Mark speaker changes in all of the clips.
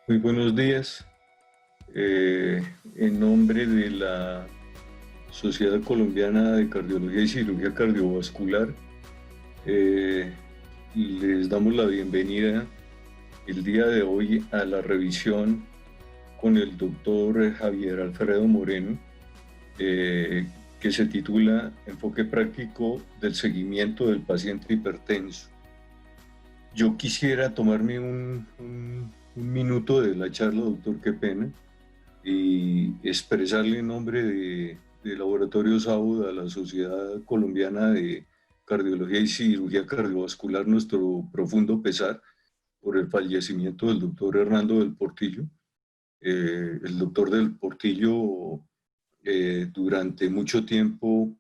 Speaker 1: Muy buenos días. En nombre de la Sociedad Colombiana de Cardiología y Cirugía Cardiovascular, eh, les damos la bienvenida el día de hoy a la revisión con el doctor Javier Alfredo Moreno, que se titula Enfoque práctico del seguimiento del paciente hipertenso. Yo quisiera tomarme un minuto de la charla, doctor, qué pena, y expresarle en nombre de Laboratorio SAUD a la Sociedad Colombiana de Cardiología y Cirugía Cardiovascular nuestro profundo pesar por el fallecimiento del doctor Hernando del Portillo. El doctor del Portillo durante mucho tiempo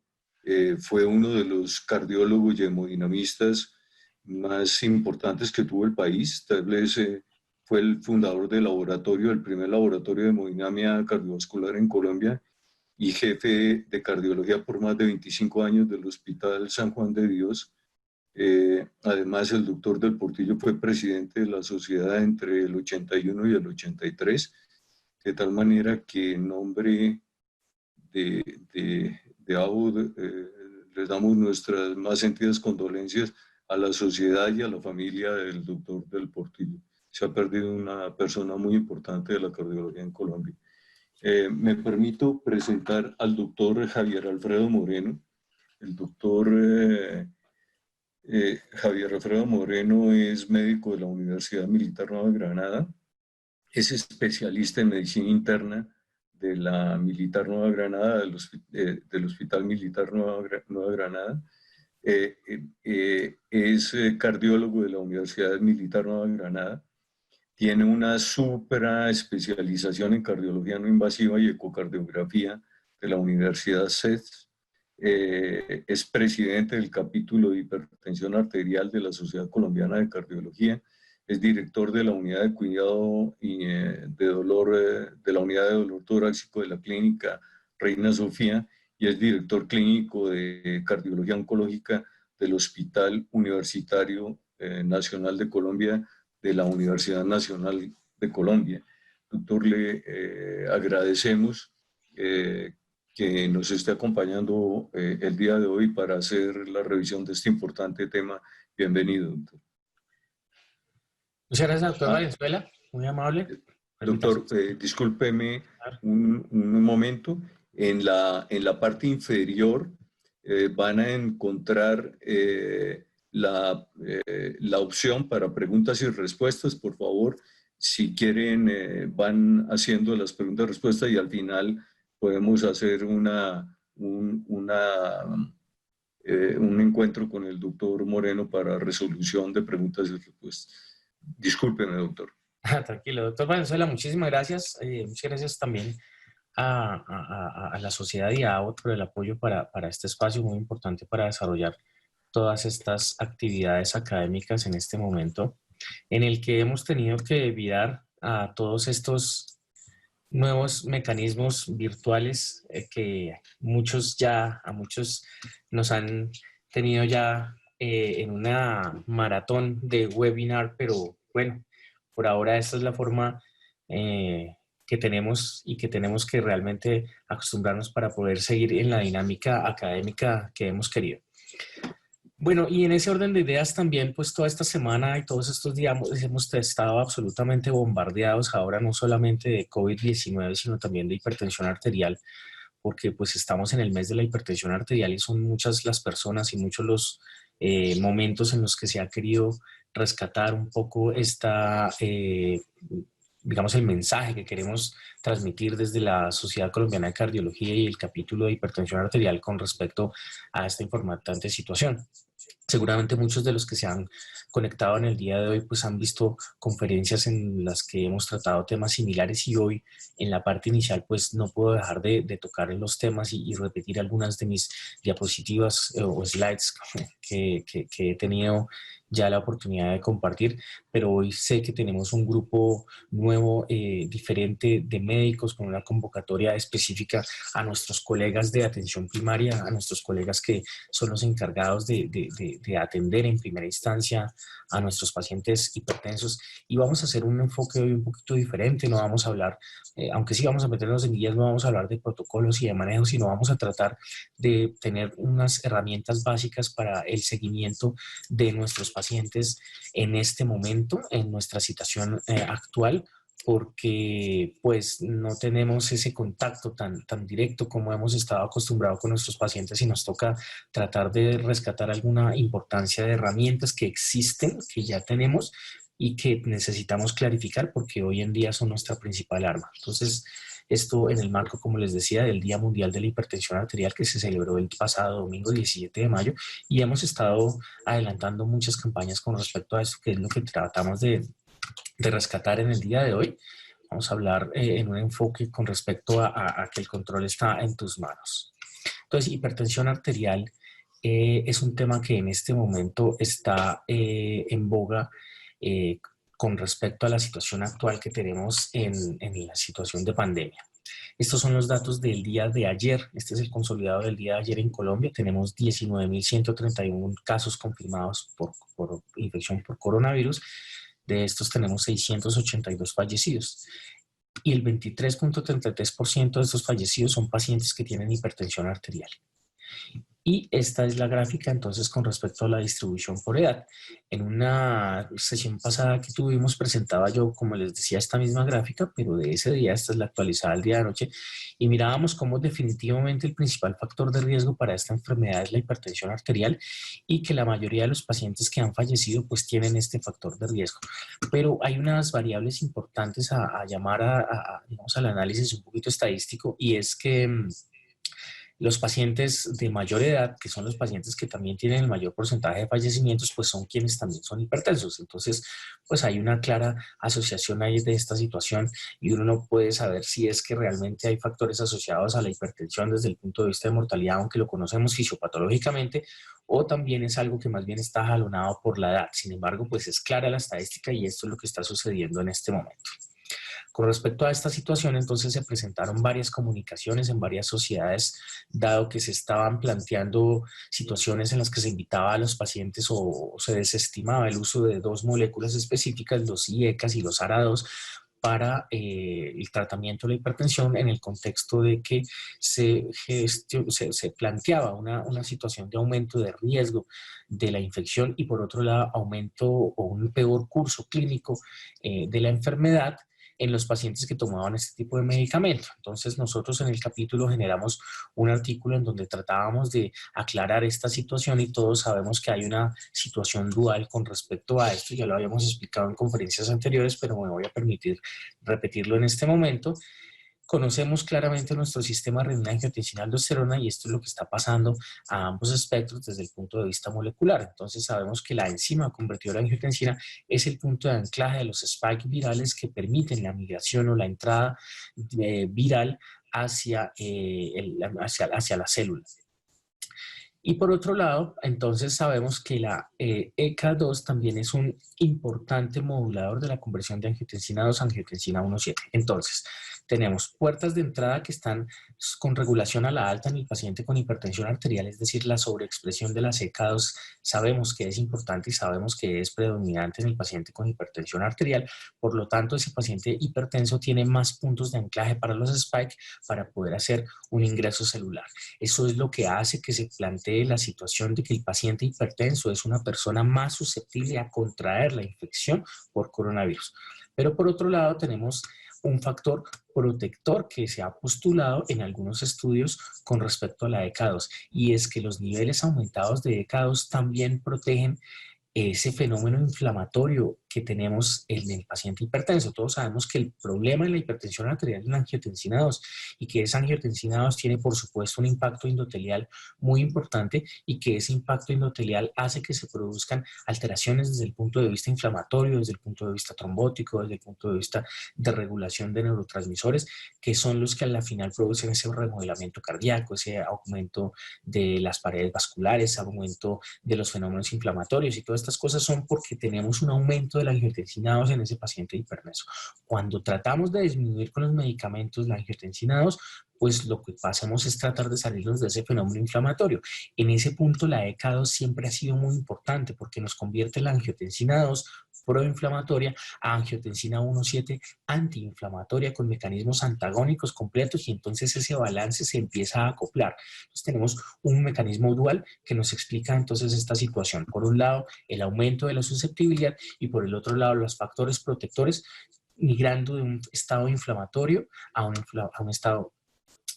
Speaker 1: fue uno de los cardiólogos y hemodinamistas más importantes que tuvo el país. Tal vez fue el fundador del laboratorio, el primer laboratorio de hemodinamia cardiovascular en Colombia y jefe de cardiología por más de 25 años del Hospital San Juan de Dios. Además, el doctor del Portillo fue presidente de la sociedad entre el 81 y el 83, de tal manera que en nombre de AUD les damos nuestras más sentidas condolencias a la sociedad y a la familia del doctor del Portillo. Se ha perdido una persona muy importante de la cardiología en Colombia. Me permito presentar al doctor Javier Alfredo Moreno. El doctor Javier Alfredo Moreno es médico de la Universidad Militar Nueva Granada, es especialista en medicina interna de la Militar Nueva Granada, del Hospital Militar Nueva Granada. Es cardiólogo de la Universidad Militar Nueva Granada. Tiene una supra especialización en cardiología no invasiva y ecocardiografía de la Universidad CES. Es presidente del capítulo de hipertensión arterial de la Sociedad Colombiana de Cardiología. Es director de la unidad de cuidado y de dolor, de la unidad de dolor torácico de la clínica Reina Sofía, y es director clínico de cardiología oncológica del Hospital Universitario Nacional de Colombia de la Universidad Nacional de Colombia. Doctor, le agradecemos que nos esté acompañando el día de hoy para hacer la revisión de este importante tema. Bienvenido, doctor.
Speaker 2: Muchas gracias, doctor Valenzuela, muy amable.
Speaker 1: Doctor, discúlpeme un momento. En la parte inferior van a encontrar la opción para preguntas y respuestas. Por favor, si quieren, van haciendo las preguntas y respuestas y al final podemos hacer un encuentro con el doctor Moreno para resolución de preguntas y respuestas. Discúlpeme, doctor.
Speaker 2: Tranquilo, doctor Valenzuela, muchísimas gracias. Muchas gracias también a la sociedad y a AOT por el apoyo para este espacio muy importante para desarrollar todas estas actividades académicas en este momento, en el que hemos tenido que virar a todos estos nuevos mecanismos virtuales que a muchos nos han tenido ya en una maratón de webinar, pero bueno, por ahora esta es la forma que tenemos y que tenemos que realmente acostumbrarnos para poder seguir en la dinámica académica que hemos querido. Bueno, y en ese orden de ideas también, pues toda esta semana y todos estos días hemos estado absolutamente bombardeados ahora no solamente de COVID-19, sino también de hipertensión arterial, porque pues estamos en el mes de la hipertensión arterial y son muchas las personas y muchos los momentos en los que se ha querido rescatar un poco digamos, el mensaje que queremos transmitir desde la Sociedad Colombiana de Cardiología y el capítulo de hipertensión arterial con respecto a esta importante situación. Seguramente muchos de los que se han conectado en el día de hoy pues han visto conferencias en las que hemos tratado temas similares y hoy en la parte inicial pues no puedo dejar de tocar en los temas y repetir algunas de mis diapositivas o slides que he tenido ya la oportunidad de compartir, pero hoy sé que tenemos un grupo nuevo, diferente de médicos con una convocatoria específica a nuestros colegas de atención primaria, a nuestros colegas que son los encargados de de atender en primera instancia a nuestros pacientes hipertensos, y vamos a hacer un enfoque hoy un poquito diferente. No vamos a hablar, aunque sí vamos a meternos en guías, no vamos a hablar de protocolos y de manejo, sino vamos a tratar de tener unas herramientas básicas para el seguimiento de nuestros pacientes en este momento, en nuestra situación actual, porque pues no tenemos ese contacto tan directo como hemos estado acostumbrados con nuestros pacientes, y nos toca tratar de rescatar alguna importancia de herramientas que existen, que ya tenemos y que necesitamos clarificar, porque hoy en día son nuestra principal arma. Entonces, esto en el marco, como les decía, del Día Mundial de la Hipertensión Arterial, que se celebró el pasado domingo 17 de mayo, y hemos estado adelantando muchas campañas con respecto a esto, que es lo que tratamos de rescatar en el día de hoy. Vamos a hablar en un enfoque con respecto a que el control está en tus manos. Entonces, hipertensión arterial es un tema que en este momento está en boga con respecto a la situación actual que tenemos en la situación de pandemia. Estos son los datos del día de ayer. Este es el consolidado del día de ayer en Colombia. Tenemos 19.131 casos confirmados por infección por coronavirus. De estos tenemos 682 fallecidos. Y el 23.33% de estos fallecidos son pacientes que tienen hipertensión arterial. Y esta es la gráfica entonces con respecto a la distribución por edad. En una sesión pasada que tuvimos presentaba yo, como les decía, esta misma gráfica, pero de ese día, esta es la actualizada del día de anoche, y mirábamos cómo definitivamente el principal factor de riesgo para esta enfermedad es la hipertensión arterial, y que la mayoría de los pacientes que han fallecido pues tienen este factor de riesgo. Pero hay unas variables importantes a llamar digamos, al análisis un poquito estadístico, y es que los pacientes de mayor edad, que son los pacientes que también tienen el mayor porcentaje de fallecimientos, pues son quienes también son hipertensos. Entonces, pues hay una clara asociación ahí de esta situación, y uno no puede saber si es que realmente hay factores asociados a la hipertensión desde el punto de vista de mortalidad, aunque lo conocemos fisiopatológicamente, o también es algo que más bien está jalonado por la edad. Sin embargo, pues es clara la estadística, y esto es lo que está sucediendo en este momento. Con respecto a esta situación, entonces se presentaron varias comunicaciones en varias sociedades, dado que se estaban planteando situaciones en las que se invitaba a los pacientes o se desestimaba el uso de dos moléculas específicas, los IECAS y los ARA2, para el tratamiento de la hipertensión, en el contexto de que se planteaba una situación de aumento de riesgo de la infección, y por otro lado aumento o un peor curso clínico de la enfermedad en los pacientes que tomaban este tipo de medicamento. Entonces nosotros en el capítulo generamos un artículo en donde tratábamos de aclarar esta situación, y todos sabemos que hay una situación dual con respecto a esto. Ya lo habíamos explicado en conferencias anteriores, pero me voy a permitir repetirlo en este momento. Conocemos claramente nuestro sistema renina-angiotensina-aldosterona, y esto es lo que está pasando a ambos espectros desde el punto de vista molecular. Entonces sabemos que la enzima convertidora de angiotensina es el punto de anclaje de los spikes virales que permiten la migración o la entrada viral hacia la célula. Y por otro lado, entonces sabemos que la ECA2 también es un importante modulador de la conversión de angiotensina 2 a angiotensina 1,7. Entonces, tenemos puertas de entrada que están con regulación a la alta en el paciente con hipertensión arterial, es decir, la sobreexpresión de la ECA2 sabemos que es importante y sabemos que es predominante en el paciente con hipertensión arterial. Por lo tanto, ese paciente hipertenso tiene más puntos de anclaje para los spikes para poder hacer un ingreso celular. Eso es lo que hace que se plantee la situación de que el paciente hipertenso es una persona más susceptible a contraer la infección por coronavirus. Pero por otro lado tenemos un factor protector que se ha postulado en algunos estudios con respecto a la ECA2, y es que los niveles aumentados de ECA2 también protegen ese fenómeno inflamatorio que tenemos en el paciente hipertenso. Todos sabemos que el problema en la hipertensión arterial es la angiotensina 2, y que esa angiotensina 2 tiene por supuesto un impacto endotelial muy importante, y que ese impacto endotelial hace que se produzcan alteraciones desde el punto de vista inflamatorio, desde el punto de vista trombótico, desde el punto de vista de regulación de neurotransmisores, que son los que a la final producen ese remodelamiento cardíaco, ese aumento de las paredes vasculares, aumento de los fenómenos inflamatorios, y todas estas cosas son porque tenemos un aumento de de la angiotensina 2 en ese paciente hipertenso. Cuando tratamos de disminuir con los medicamentos la angiotensina 2, pues lo que hacemos es tratar de salirnos de ese fenómeno inflamatorio. En ese punto la ECA2 siempre ha sido muy importante porque nos convierte la angiotensina 2 proinflamatoria a angiotensina 1,7 antiinflamatoria con mecanismos antagónicos completos, y entonces ese balance se empieza a acoplar. Entonces tenemos un mecanismo dual que nos explica entonces esta situación. Por un lado, el aumento de la susceptibilidad, y por el otro lado, los factores protectores migrando de un estado inflamatorio a un estado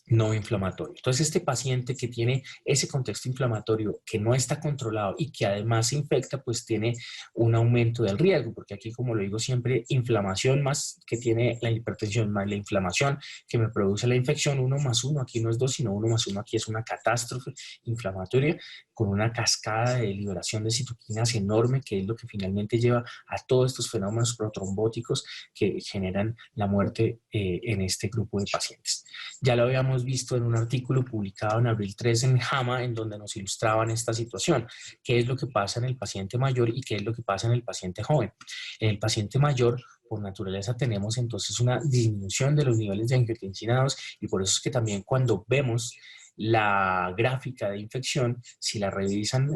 Speaker 2: no inflamatorio. Entonces, este paciente que tiene ese contexto inflamatorio que no está controlado y que además se infecta, pues tiene un aumento del riesgo, porque aquí, como lo digo siempre, inflamación más que tiene la hipertensión, más la inflamación que me produce la infección, 1 más 1, aquí no es 2, sino 1 más 1, aquí es una catástrofe inflamatoria con una cascada de liberación de citoquinas enorme, que es lo que finalmente lleva a todos estos fenómenos protrombóticos que generan la muerte en este grupo de pacientes. Ya lo habíamos visto en un artículo publicado en abril 3 en JAMA, en donde nos ilustraban esta situación, qué es lo que pasa en el paciente mayor y qué es lo que pasa en el paciente joven. En el paciente mayor, por naturaleza, tenemos entonces una disminución de los niveles de angiotensina 2, y por eso es que también cuando vemos la gráfica de infección, si la revisan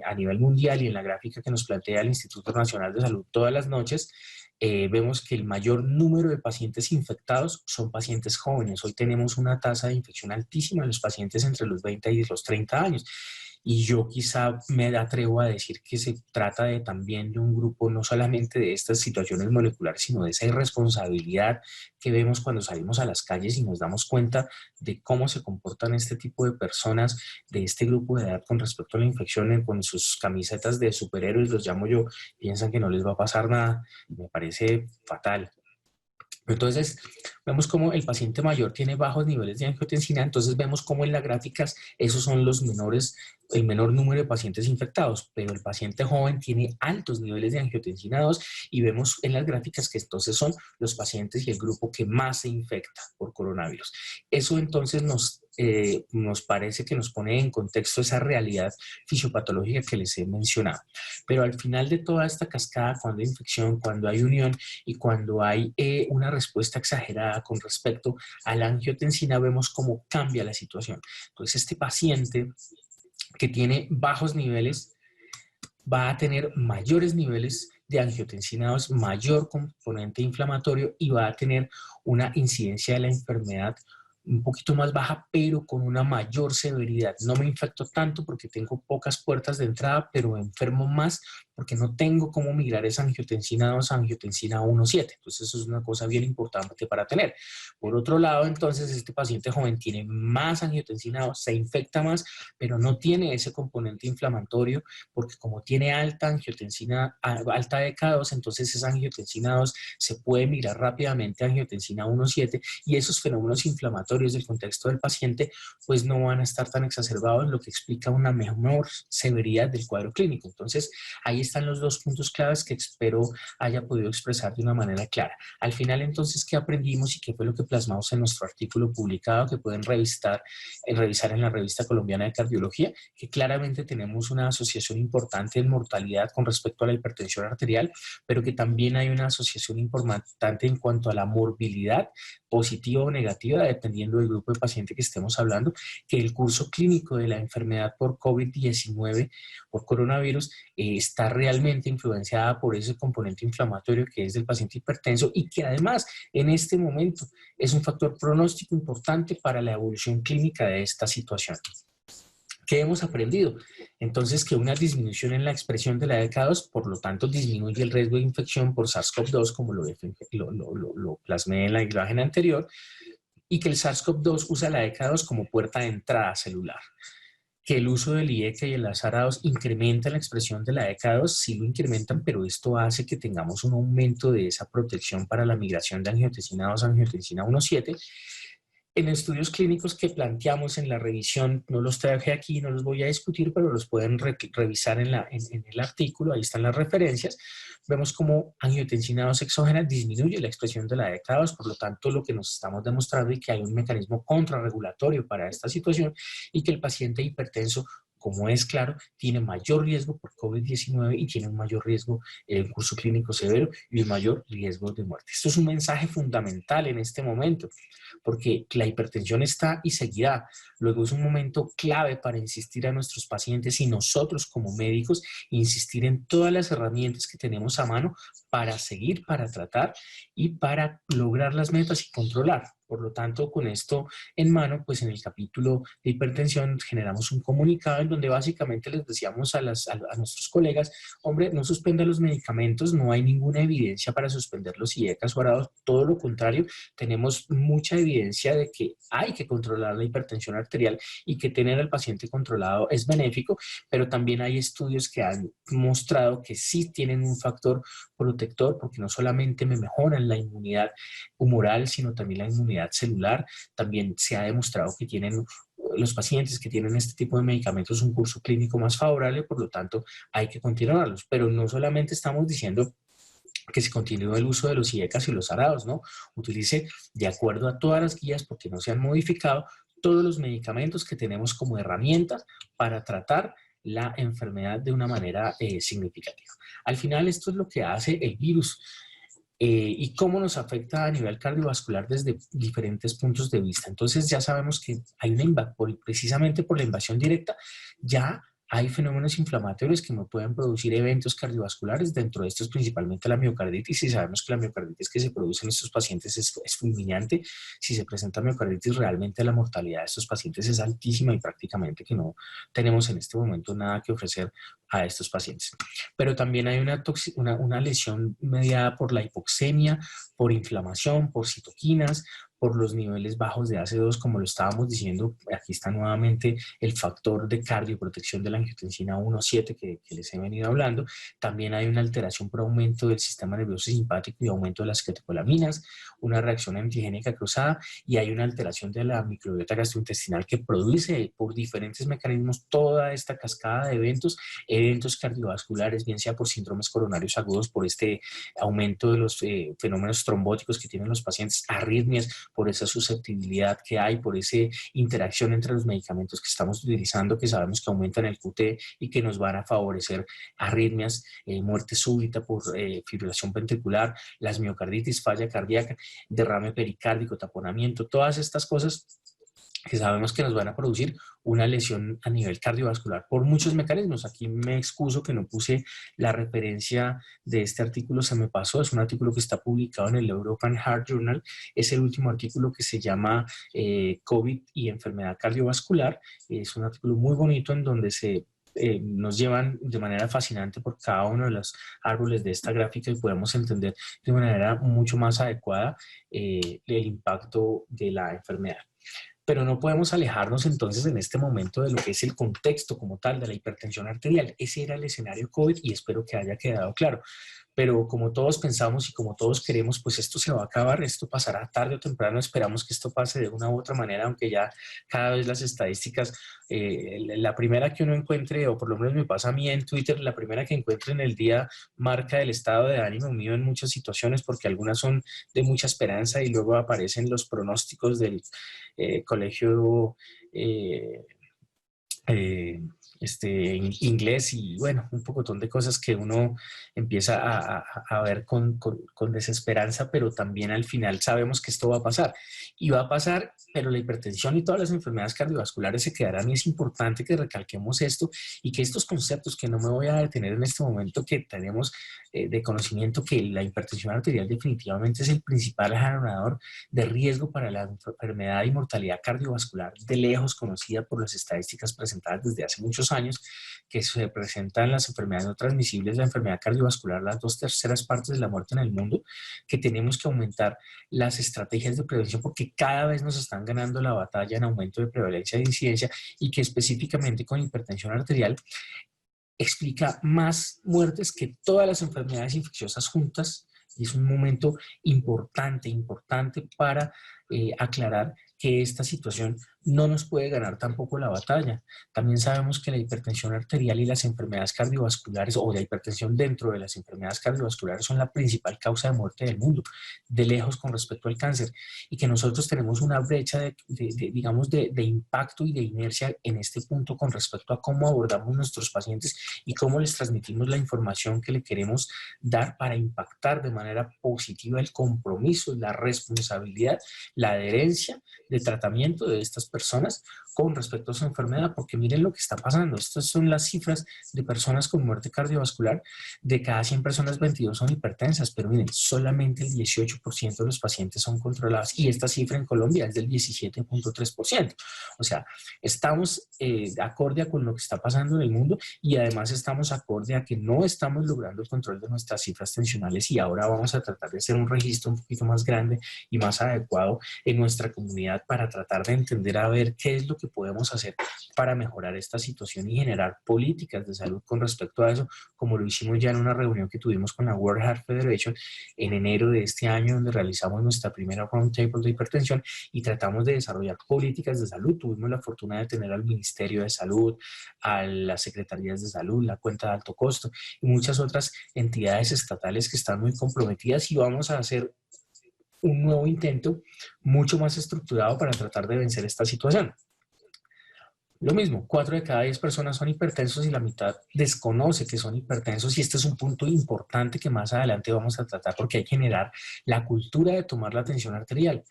Speaker 2: a nivel mundial y en la gráfica que nos plantea el Instituto Nacional de Salud todas las noches, vemos que el mayor número de pacientes infectados son pacientes jóvenes. Hoy tenemos una tasa de infección altísima en los pacientes entre los 20 y los 30 años. Y yo quizá me atrevo a decir que se trata también de un grupo no solamente de estas situaciones moleculares, sino de esa irresponsabilidad que vemos cuando salimos a las calles y nos damos cuenta de cómo se comportan este tipo de personas de este grupo de edad con respecto a la infección, con sus camisetas de superhéroes, los llamo yo, piensan que no les va a pasar nada. Me parece fatal. Entonces, vemos cómo el paciente mayor tiene bajos niveles de angiotensina, entonces vemos cómo en las gráficas esos son los menores, el menor número de pacientes infectados, pero el paciente joven tiene altos niveles de angiotensina 2, y vemos en las gráficas que entonces son los pacientes y el grupo que más se infecta por coronavirus. Eso entonces nos parece que nos pone en contexto esa realidad fisiopatológica que les he mencionado. Pero al final de toda esta cascada, cuando hay infección, cuando hay unión y cuando hay una respuesta exagerada con respecto a la angiotensina, vemos cómo cambia la situación. Entonces, este paciente que tiene bajos niveles va a tener mayores niveles de angiotensina 2, mayor componente inflamatorio, y va a tener una incidencia de la enfermedad un poquito más baja, pero con una mayor severidad. No me infecto tanto porque tengo pocas puertas de entrada, pero me enfermo más porque no tengo cómo migrar esa angiotensina 2 a angiotensina 1,7. Entonces eso es una cosa bien importante para tener. Por otro lado, entonces, este paciente joven tiene más angiotensina 2, se infecta más, pero no tiene ese componente inflamatorio, porque como tiene alta angiotensina, alta ECA2, entonces esa angiotensina 2 se puede migrar rápidamente a angiotensina 1,7, y esos fenómenos inflamatorios del contexto del paciente pues no van a estar tan exacerbados, lo que explica una menor severidad del cuadro clínico. Entonces, ahí están los dos puntos claves que espero haya podido expresar de una manera clara. Al final, entonces, ¿qué aprendimos y qué fue lo que plasmamos en nuestro artículo publicado, que pueden revisar en la Revista Colombiana de Cardiología? Que claramente tenemos una asociación importante en mortalidad con respecto a la hipertensión arterial, pero que también hay una asociación importante en cuanto a la morbilidad, positiva o negativa, dependiendo del grupo de paciente que estemos hablando, que el curso clínico de la enfermedad por COVID-19, por coronavirus, está realmente influenciada por ese componente inflamatorio que es del paciente hipertenso, y que además en este momento es un factor pronóstico importante para la evolución clínica de esta situación. ¿Qué hemos aprendido? Entonces, que una disminución en la expresión de la ECA2, por lo tanto, disminuye el riesgo de infección por SARS-CoV-2, como lo plasmé en la imagen anterior, y que el SARS-CoV-2 usa la ECA2 como puerta de entrada celular. Que el uso del IECA y el SARA2 incrementa la expresión de la ECA2, sí lo incrementan, pero esto hace que tengamos un aumento de esa protección para la migración de angiotensina 2 a angiotensina 1,7. En estudios clínicos que planteamos en la revisión, no los traje aquí, no los voy a discutir, pero los pueden revisar en el artículo, ahí están las referencias. Vemos cómo angiotensina 2 exógena disminuye la expresión de la ECA2, por lo tanto lo que nos estamos demostrando es que hay un mecanismo contrarregulatorio para esta situación, y que el paciente hipertenso como es claro, tiene mayor riesgo por COVID-19 y tiene un mayor riesgo en curso clínico severo y un mayor riesgo de muerte. Esto es un mensaje fundamental en este momento, porque la hipertensión está y seguirá. Luego es un momento clave para insistir a nuestros pacientes y nosotros como médicos insistir en todas las herramientas que tenemos a mano para seguir, para tratar y para lograr las metas y controlar. Por lo tanto, con esto en mano, pues en el capítulo de hipertensión generamos un comunicado en donde básicamente les decíamos a nuestros colegas, hombre, no suspenda los medicamentos, no hay ninguna evidencia para suspenderlos y ECAS o ARADOS, todo lo contrario, tenemos mucha evidencia de que hay que controlar la hipertensión arterial y que tener al paciente controlado es benéfico, pero también hay estudios que han mostrado que sí tienen un factor protector porque no solamente me mejoran la inmunidad humoral, sino también la inmunidad celular. También se ha demostrado que tienen los pacientes que tienen este tipo de medicamentos un curso clínico más favorable, por lo tanto hay que continuarlos. Pero no solamente estamos diciendo que se continúe el uso de los IECAS y los ARADOS, ¿no? Utilice de acuerdo a todas las guías, porque no se han modificado, todos los medicamentos que tenemos como herramientas para tratar la enfermedad de una manera significativa. Al final esto es lo que hace el virus y cómo nos afecta a nivel cardiovascular desde diferentes puntos de vista. Entonces ya sabemos que hay una precisamente por la invasión directa, ya hay fenómenos inflamatorios que me pueden producir eventos cardiovasculares, dentro de estos principalmente la miocarditis, y sabemos que la miocarditis que se produce en estos pacientes es fulminante. Si se presenta miocarditis, realmente la mortalidad de estos pacientes es altísima y prácticamente que no tenemos en este momento nada que ofrecer a estos pacientes. Pero también hay una lesión mediada por la hipoxemia, por inflamación, por citoquinas, por los niveles bajos de ACE2, como lo estábamos diciendo. Aquí está nuevamente el factor de cardioprotección de la angiotensina 1,7 que les he venido hablando. También hay una alteración por aumento del sistema nervioso simpático y aumento de las catecolaminas, una reacción antigénica cruzada, y hay una alteración de la microbiota gastrointestinal que produce por diferentes mecanismos toda esta cascada de eventos cardiovasculares, bien sea por síndromes coronarios agudos, por este aumento de los fenómenos trombóticos que tienen los pacientes, arritmias, por esa susceptibilidad que hay, por esa interacción entre los medicamentos que estamos utilizando, que sabemos que aumentan el QT y que nos van a favorecer arritmias, muerte súbita por fibrilación ventricular, las miocarditis, falla cardíaca, derrame pericárdico, taponamiento, todas estas cosas que sabemos que nos van a producir una lesión a nivel cardiovascular por muchos mecanismos. Aquí me excuso que no puse la referencia de este artículo, se me pasó, es un artículo que está publicado en el European Heart Journal, es el último artículo que se llama COVID y enfermedad cardiovascular, es un artículo muy bonito en donde nos llevan de manera fascinante por cada uno de los árboles de esta gráfica y podemos entender de manera mucho más adecuada el impacto de la enfermedad. Pero no podemos alejarnos entonces en este momento de lo que es el contexto como tal de la hipertensión arterial. Ese era el escenario COVID y espero que haya quedado claro. Pero como todos pensamos y como todos queremos, pues esto se va a acabar, esto pasará tarde o temprano, esperamos que esto pase de una u otra manera, aunque ya cada vez las estadísticas, la primera que uno encuentre, o por lo menos me pasa a mí en Twitter, la primera que encuentre en el día marca el estado de ánimo mío en muchas situaciones, porque algunas son de mucha esperanza y luego aparecen los pronósticos del colegio inglés y bueno, un pocotón de cosas que uno empieza a ver con desesperanza, pero también al final sabemos que esto va a pasar y va a pasar, pero la hipertensión y todas las enfermedades cardiovasculares se quedarán y es importante que recalquemos esto y que estos conceptos que no me voy a detener en este momento que tenemos de conocimiento que la hipertensión arterial definitivamente es el principal generador de riesgo para la enfermedad y mortalidad cardiovascular de lejos conocida por las estadísticas presentadas desde hace muchos años, que se presentan las enfermedades no transmisibles, la enfermedad cardiovascular, las 2/3 partes de la muerte en el mundo, que tenemos que aumentar las estrategias de prevención porque cada vez nos están ganando la batalla en aumento de prevalencia e incidencia y que específicamente con hipertensión arterial explica más muertes que todas las enfermedades infecciosas juntas y es un momento importante para aclarar que esta situación no nos puede ganar tampoco la batalla. También sabemos que la hipertensión arterial y las enfermedades cardiovasculares, o la hipertensión dentro de las enfermedades cardiovasculares, son la principal causa de muerte del mundo, de lejos con respecto al cáncer, y que nosotros tenemos una brecha digamos, de impacto y de inercia en este punto con respecto a cómo abordamos nuestros pacientes y cómo les transmitimos la información que le queremos dar para impactar de manera positiva el compromiso, la responsabilidad, la adherencia de tratamiento de estas personas con respecto a su enfermedad, porque miren lo que está pasando. Estas son las cifras de personas con muerte cardiovascular. De cada 100 personas, 22 son hipertensas, pero miren, solamente el 18% de los pacientes son controlados, y esta cifra en Colombia es del 17.3%. O sea, estamos acorde con lo que está pasando en el mundo, y además estamos acorde a que no estamos logrando el control de nuestras cifras tensionales, y ahora vamos a tratar de hacer un registro un poquito más grande y más adecuado en nuestra comunidad para tratar de entender a ver qué es lo que podemos hacer para mejorar esta situación y generar políticas de salud con respecto a eso, como lo hicimos ya en una reunión que tuvimos con la World Heart Federation en enero de este año, donde realizamos nuestra primera roundtable de hipertensión y tratamos de desarrollar políticas de salud. Tuvimos la fortuna de tener al Ministerio de Salud, a las Secretarías de Salud, la Cuenta de Alto Costo y muchas otras entidades estatales que están muy comprometidas, y vamos a hacer un nuevo intento mucho más estructurado para tratar de vencer esta situación. Lo mismo, 4 de cada 10 personas son hipertensos y la mitad desconoce que son hipertensos, y este es un punto importante que más adelante vamos a tratar, porque hay que generar la cultura de tomar la tensión arterial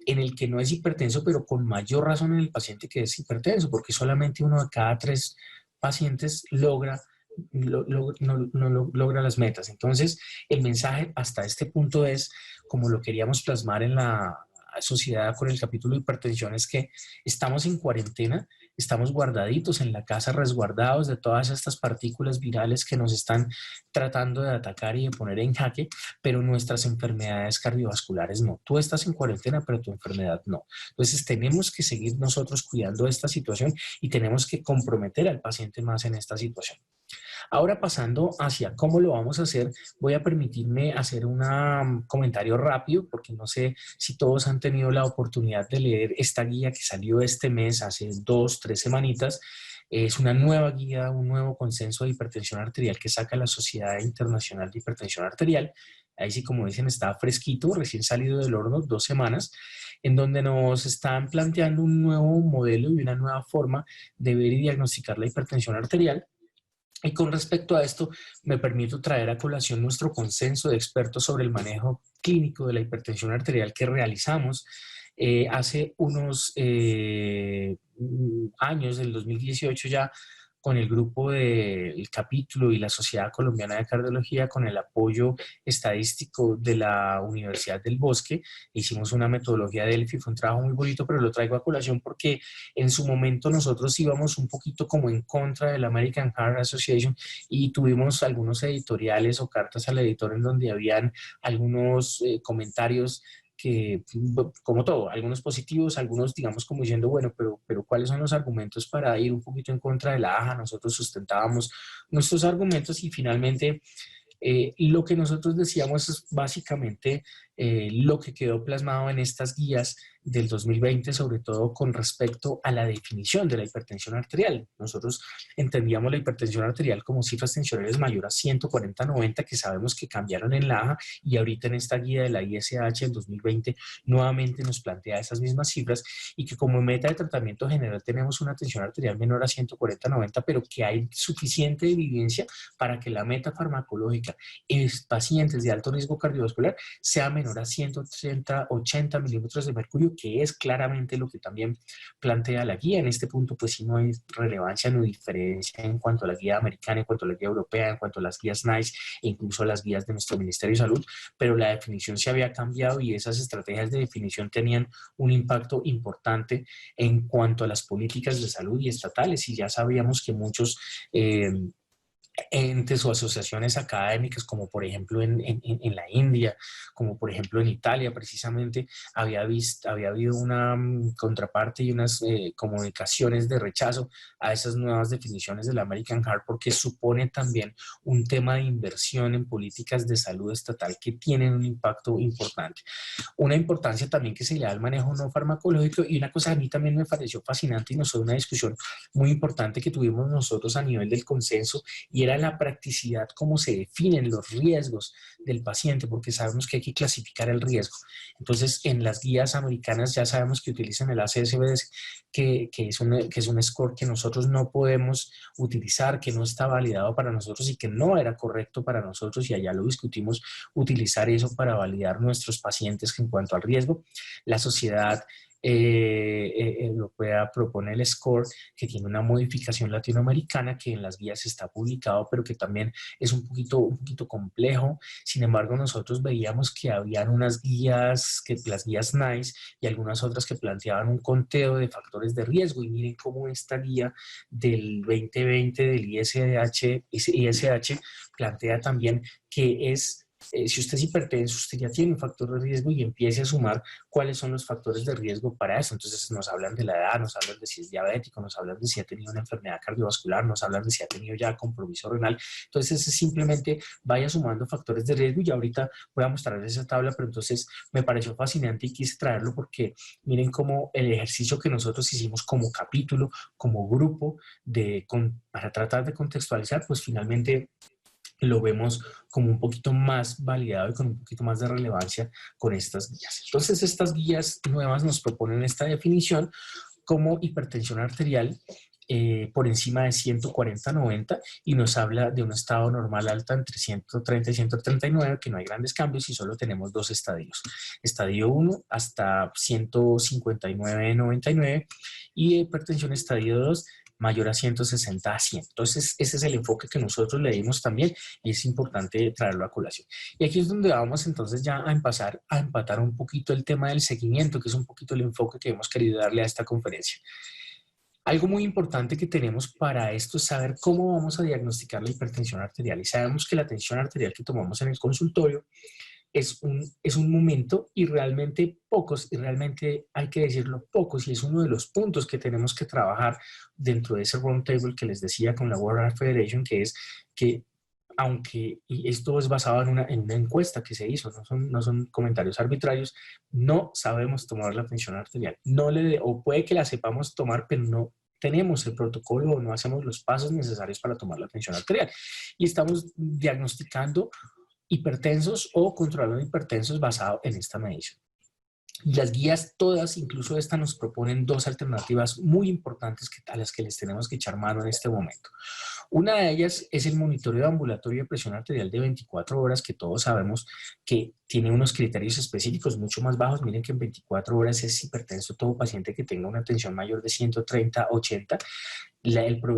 Speaker 2: en el que no es hipertenso, pero con mayor razón en el paciente que es hipertenso, porque solamente 1 de cada 3 pacientes logra las metas. Entonces, el mensaje hasta este punto es, como lo queríamos plasmar en la sociedad con el capítulo de hipertensión, es que estamos en cuarentena, estamos guardaditos en la casa, resguardados de todas estas partículas virales que nos están tratando de atacar y de poner en jaque, pero nuestras enfermedades cardiovasculares no. Tú estás en cuarentena, pero tu enfermedad no. Entonces tenemos que seguir nosotros cuidando esta situación y tenemos que comprometer al paciente más en esta situación. Ahora, pasando hacia cómo lo vamos a hacer, voy a permitirme hacer un comentario rápido, porque no sé si todos han tenido la oportunidad de leer esta guía que salió este mes, hace 2, 3 semanitas. Es una nueva guía, un nuevo consenso de hipertensión arterial que saca la Sociedad Internacional de Hipertensión Arterial. Ahí sí, como dicen, está fresquito, recién salido del horno, 2 semanas, en donde nos están planteando un nuevo modelo y una nueva forma de ver y diagnosticar la hipertensión arterial. Y con respecto a esto, me permito traer a colación nuestro consenso de expertos sobre el manejo clínico de la hipertensión arterial que realizamos hace unos años, del 2018 ya, con el grupo del capítulo y la Sociedad Colombiana de Cardiología, con el apoyo estadístico de la Universidad del Bosque. Hicimos una metodología de Delphi, fue un trabajo muy bonito, pero lo traigo a colación porque en su momento nosotros íbamos un poquito como en contra de la American Heart Association y tuvimos algunos editoriales o cartas al editor en donde habían algunos comentarios que, como todo, algunos positivos, algunos digamos como diciendo, bueno, pero ¿cuáles son los argumentos para ir un poquito en contra de la AJA? Nosotros sustentábamos nuestros argumentos y finalmente lo que nosotros decíamos es básicamente lo que quedó plasmado en estas guías del 2020, sobre todo con respecto a la definición de la hipertensión arterial. Nosotros entendíamos la hipertensión arterial como cifras tensionales mayor a 140-90, que sabemos que cambiaron en la AJA, y ahorita en esta guía de la ISH del 2020 nuevamente nos plantea esas mismas cifras, y que como meta de tratamiento general tenemos una tensión arterial menor a 140-90, pero que hay suficiente evidencia para que la meta farmacológica en pacientes de alto riesgo cardiovascular sea menor a 180 milímetros de mercurio, que es claramente lo que también plantea la guía. En este punto, pues sí, no hay relevancia ni diferencia en cuanto a la guía americana, en cuanto a la guía europea, en cuanto a las guías NICE e incluso a las guías de nuestro Ministerio de Salud, pero la definición se había cambiado y esas estrategias de definición tenían un impacto importante en cuanto a las políticas de salud y estatales, y ya sabíamos que muchos entes o asociaciones académicas, como por ejemplo en la India, como por ejemplo en Italia precisamente, había habido una contraparte y unas comunicaciones de rechazo a esas nuevas definiciones del American Heart, porque supone también un tema de inversión en políticas de salud estatal que tienen un impacto importante. Una importancia también que se le da al manejo no farmacológico, y una cosa a mí también me pareció fascinante y nos fue una discusión muy importante que tuvimos nosotros a nivel del consenso, y era la practicidad, cómo se definen los riesgos del paciente, porque sabemos que hay que clasificar el riesgo. Entonces, en las guías americanas ya sabemos que utilizan el ACSBS, que es un score que nosotros no podemos utilizar, que no está validado para nosotros y que no era correcto para nosotros, y allá lo discutimos, utilizar eso para validar nuestros pacientes en cuanto al riesgo. La sociedad europea propone el score, que tiene una modificación latinoamericana que en las guías está publicado, pero que también es un poquito complejo. Sin embargo, nosotros veíamos que habían unas guías, que las guías NICE, y algunas otras que planteaban un conteo de factores de riesgo, y miren cómo esta guía del 2020 del ISH plantea también que es si usted es hipertenso, usted ya tiene un factor de riesgo, y empiece a sumar cuáles son los factores de riesgo para eso. Entonces nos hablan de la edad, nos hablan de si es diabético, nos hablan de si ha tenido una enfermedad cardiovascular, nos hablan de si ha tenido ya compromiso renal. Entonces simplemente vaya sumando factores de riesgo, y ahorita voy a mostrarles esa tabla, pero entonces me pareció fascinante y quise traerlo porque miren cómo el ejercicio que nosotros hicimos como capítulo, como grupo, para tratar de contextualizar, pues finalmente lo vemos como un poquito más validado y con un poquito más de relevancia con estas guías. Entonces, estas guías nuevas nos proponen esta definición como hipertensión arterial por encima de 140/90, y nos habla de un estado normal alta entre 130 y 139, que no hay grandes cambios y solo tenemos dos estadios. Estadio 1 hasta 159/99, y hipertensión estadio 2 mayor a 160/100. Entonces, ese es el enfoque que nosotros le dimos también, y es importante traerlo a colación. Y aquí es donde vamos entonces ya a empezar a empatar un poquito el tema del seguimiento, que es un poquito el enfoque que hemos querido darle a esta conferencia. Algo muy importante que tenemos para esto es saber cómo vamos a diagnosticar la hipertensión arterial. Y sabemos que la tensión arterial que tomamos en el consultorio es un momento, y realmente hay que decirlo, pocos, y es uno de los puntos que tenemos que trabajar dentro de ese roundtable que les decía con la World Heart Federation, que es que aunque, y esto es basado en una encuesta que se hizo, no son comentarios arbitrarios, no sabemos tomar la tensión arterial. O puede que la sepamos tomar, pero no tenemos el protocolo o no hacemos los pasos necesarios para tomar la tensión arterial. Y estamos diagnosticando hipertensos o controlando hipertensos basado en esta medición. Y las guías todas, incluso esta, nos proponen dos alternativas muy importantes a las que les tenemos que echar mano en este momento. Una de ellas es el monitoreo ambulatorio de presión arterial de 24 horas, que todos sabemos que tiene unos criterios específicos mucho más bajos. Miren que en 24 horas es hipertenso todo paciente que tenga una tensión mayor de 130/80,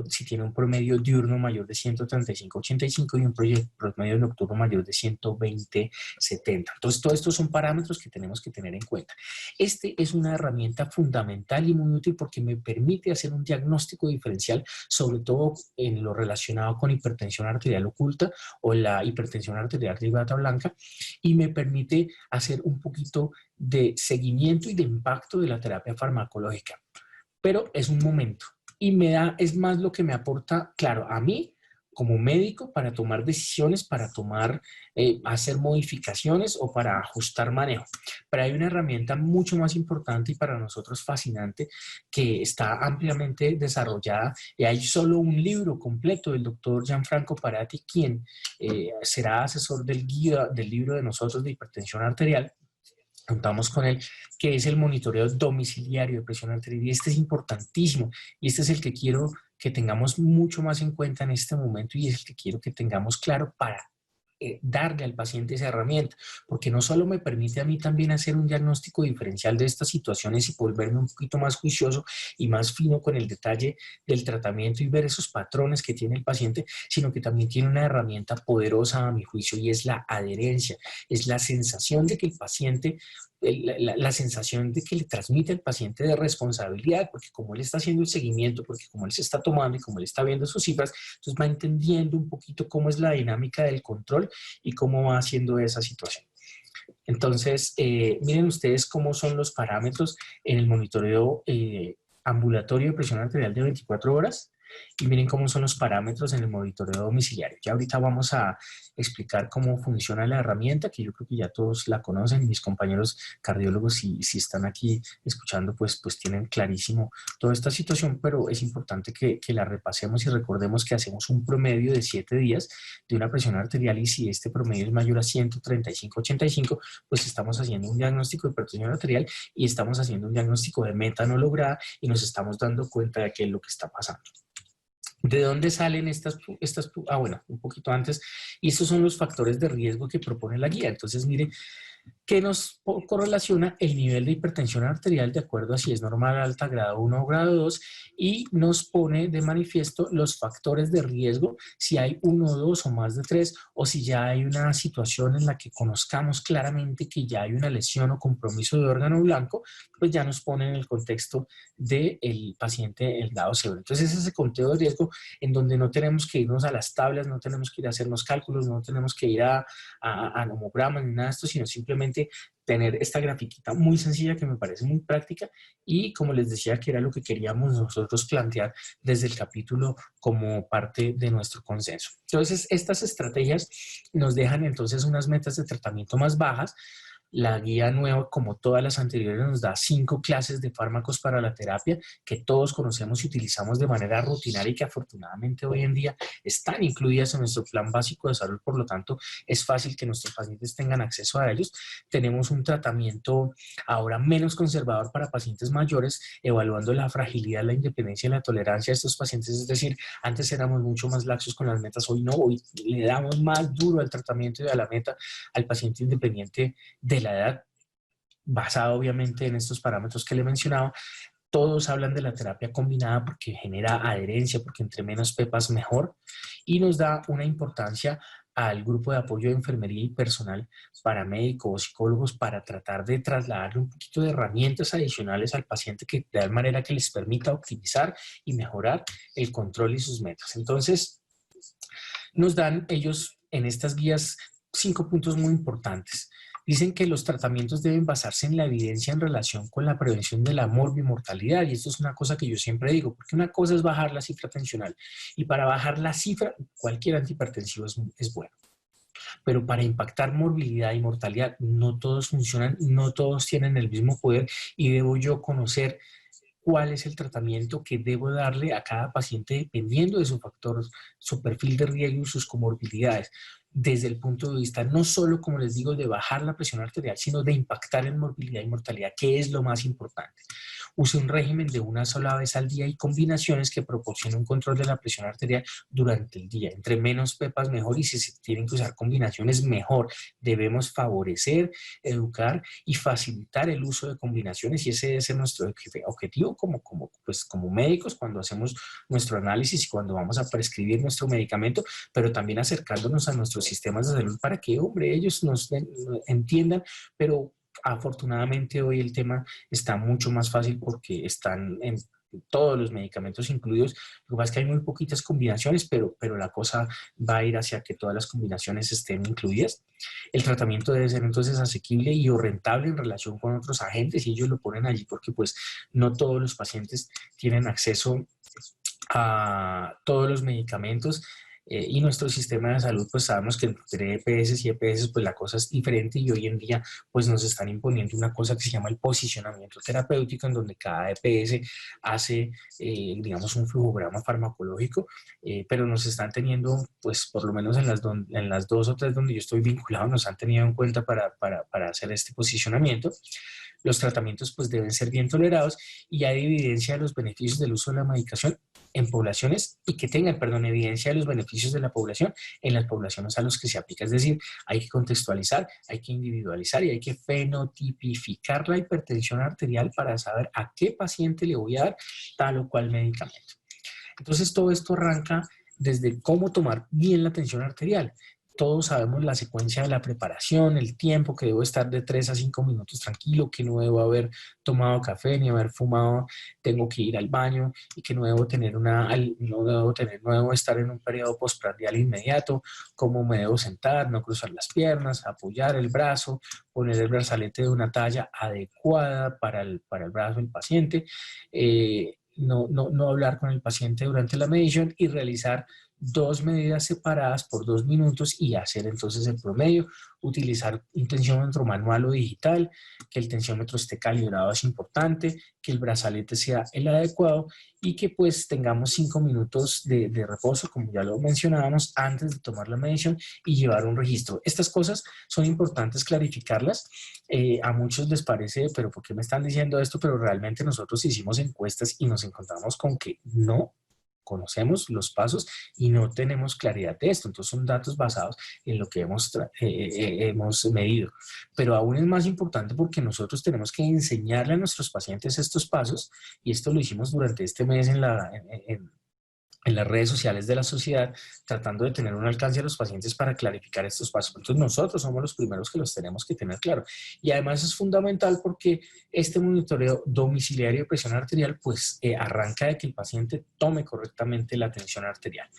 Speaker 2: si tiene un promedio diurno mayor de 135/85 y un promedio nocturno mayor de 120/70. Entonces, todos estos son parámetros que tenemos que tener en cuenta. Este es una herramienta fundamental y muy útil porque me permite hacer un diagnóstico diferencial, sobre todo en lo relacionado con hipertensión arterial oculta o la hipertensión arterial de bata blanca, y me permite hacer un poquito de seguimiento y de impacto de la terapia farmacológica. Pero es un momento. Y es más lo que me aporta, claro, a mí como médico, para tomar decisiones, para hacer modificaciones o para ajustar manejo. Pero hay una herramienta mucho más importante y para nosotros fascinante, que está ampliamente desarrollada, y hay solo un libro completo del doctor Gianfranco Parati, quien será asesor del libro de nosotros de hipertensión arterial. Contamos con él, que es el monitoreo domiciliario de presión arterial, y este es importantísimo, y este es el que quiero que tengamos mucho más en cuenta en este momento, y es el que quiero que tengamos claro para darle al paciente esa herramienta, porque no solo me permite a mí también hacer un diagnóstico diferencial de estas situaciones y volverme un poquito más juicioso y más fino con el detalle del tratamiento y ver esos patrones que tiene el paciente, sino que también tiene una herramienta poderosa a mi juicio, y es la adherencia, es la sensación de que el paciente la sensación de que le transmite al paciente de responsabilidad, porque como él está haciendo el seguimiento, porque como él se está tomando y como él está viendo sus cifras, entonces va entendiendo un poquito cómo es la dinámica del control y cómo va haciendo esa situación. Entonces, miren ustedes cómo son los parámetros en el monitoreo ambulatorio de presión arterial de 24 horas y miren cómo son los parámetros en el monitoreo domiciliario. Ya ahorita vamos a explicar cómo funciona la herramienta, que yo creo que ya todos la conocen. Mis compañeros cardiólogos, si están aquí escuchando, pues tienen clarísimo toda esta situación, pero es importante que la repasemos y recordemos que hacemos un promedio de 7 días de una presión arterial y si este promedio es mayor a 135/85, pues estamos haciendo un diagnóstico de hipertensión arterial y estamos haciendo un diagnóstico de meta no lograda y nos estamos dando cuenta de qué es lo que está pasando. ¿De dónde salen estas? Bueno, un poquito antes. Y estos son los factores de riesgo que propone la guía. Entonces, mire, que nos correlaciona el nivel de hipertensión arterial de acuerdo a si es normal, alta, grado 1 o grado 2 y nos pone de manifiesto los factores de riesgo si hay 1, 2 o más de 3 o si ya hay una situación en la que conozcamos claramente que ya hay una lesión o compromiso de órgano blanco, pues ya nos pone en el contexto del paciente el grado severo. Entonces ese conteo de riesgo en donde no tenemos que irnos a las tablas, no tenemos que ir a hacernos cálculos, no tenemos que ir a nomogramas ni nada de esto, sino simplemente tener esta grafiquita muy sencilla que me parece muy práctica y como les decía que era lo que queríamos nosotros plantear desde el capítulo como parte de nuestro consenso. Entonces estas estrategias nos dejan entonces unas metas de tratamiento más bajas. La guía nueva, como todas las anteriores, nos da 5 clases de fármacos para la terapia que todos conocemos y utilizamos de manera rutinaria y que afortunadamente hoy en día están incluidas en nuestro plan básico de salud, por lo tanto es fácil que nuestros pacientes tengan acceso a ellos. Tenemos un tratamiento ahora menos conservador para pacientes mayores, evaluando la fragilidad, la independencia y la tolerancia de estos pacientes, es decir, antes éramos mucho más laxos con las metas, hoy no, hoy le damos más duro al tratamiento y a la meta al paciente independiente de la edad, basado obviamente en estos parámetros que le mencionaba. Todos hablan de la terapia combinada porque genera adherencia, porque entre menos pepas mejor, y nos da una importancia al grupo de apoyo de enfermería y personal paramédico o psicólogos para tratar de trasladarle un poquito de herramientas adicionales al paciente que de tal manera que les permita optimizar y mejorar el control y sus metas. Entonces, nos dan ellos en estas guías 5 puntos muy importantes. Dicen que los tratamientos deben basarse en la evidencia en relación con la prevención de la morbimortalidad, y esto es una cosa que yo siempre digo, porque una cosa es bajar la cifra tensional, y para bajar la cifra, cualquier antihipertensivo es bueno. Pero para impactar morbilidad y mortalidad, no todos funcionan, no todos tienen el mismo poder, y debo yo conocer cuál es el tratamiento que debo darle a cada paciente dependiendo de su factor, su perfil de riesgo y sus comorbilidades, desde el punto de vista no solo, como les digo, de bajar la presión arterial, sino de impactar en morbilidad y mortalidad, que es lo más importante. Use un régimen de una sola vez al día y combinaciones que proporcionen un control de la presión arterial durante el día. Entre menos pepas mejor, y si se tienen que usar combinaciones mejor. Debemos favorecer, educar y facilitar el uso de combinaciones, y ese es nuestro objetivo como médicos cuando hacemos nuestro análisis y cuando vamos a prescribir nuestro medicamento, pero también acercándonos a nuestros sistemas de salud para que, hombre, ellos nos entiendan, pero afortunadamente hoy el tema está mucho más fácil porque están en todos los medicamentos incluidos. Lo que pasa es que hay muy poquitas combinaciones, pero la cosa va a ir hacia que todas las combinaciones estén incluidas. El tratamiento debe ser entonces asequible y o rentable en relación con otros agentes, y ellos lo ponen allí porque pues no todos los pacientes tienen acceso a todos los medicamentos. Y nuestro sistema de salud, pues sabemos que entre EPS y EPS, pues la cosa es diferente, y hoy en día pues nos están imponiendo una cosa que se llama el posicionamiento terapéutico, en donde cada EPS hace, digamos, un flujograma farmacológico, pero nos están teniendo, pues por lo menos en las 2 o 3 donde yo estoy vinculado, nos han tenido en cuenta para hacer este posicionamiento. Los tratamientos pues deben ser bien tolerados, y hay evidencia de los beneficios del uso de la medicación en poblaciones y que tengan, evidencia de los beneficios de la población en las poblaciones a los que se aplica. Es decir, hay que contextualizar, hay que individualizar y hay que fenotipificar la hipertensión arterial para saber a qué paciente le voy a dar tal o cual medicamento. Entonces, todo esto arranca desde cómo tomar bien la tensión arterial. todos sabemos la secuencia de la preparación, el tiempo que debo estar de 3 a 5 minutos tranquilo, que no debo haber tomado café ni haber fumado, tengo que ir al baño y que no debo tener no debo estar en un periodo postprandial inmediato, cómo me debo sentar, no cruzar las piernas, apoyar el brazo, poner el brazalete de una talla adecuada para el brazo del paciente, no hablar con el paciente durante la medición y realizar 2 medidas separadas por 2 minutos y hacer entonces el promedio, utilizar un tensiómetro manual o digital, que el tensiómetro esté calibrado es importante, que el brazalete sea el adecuado y que pues tengamos 5 minutos de reposo, como ya lo mencionábamos, antes de tomar la medición y llevar un registro. Estas cosas son importantes clarificarlas. A muchos les parece, pero ¿por qué me están diciendo esto? Pero realmente nosotros hicimos encuestas y nos encontramos con que no conocemos los pasos y no tenemos claridad de esto. Entonces son datos basados en lo que hemos medido. Pero aún es más importante porque nosotros tenemos que enseñarle a nuestros pacientes estos pasos y esto lo hicimos durante este mes en las redes sociales de la sociedad, tratando de tener un alcance a los pacientes para clarificar estos pasos. Entonces nosotros somos los primeros que los tenemos que tener claro. Y además es fundamental porque este monitoreo domiciliario de presión arterial pues arranca de que el paciente tome correctamente la tensión arterial.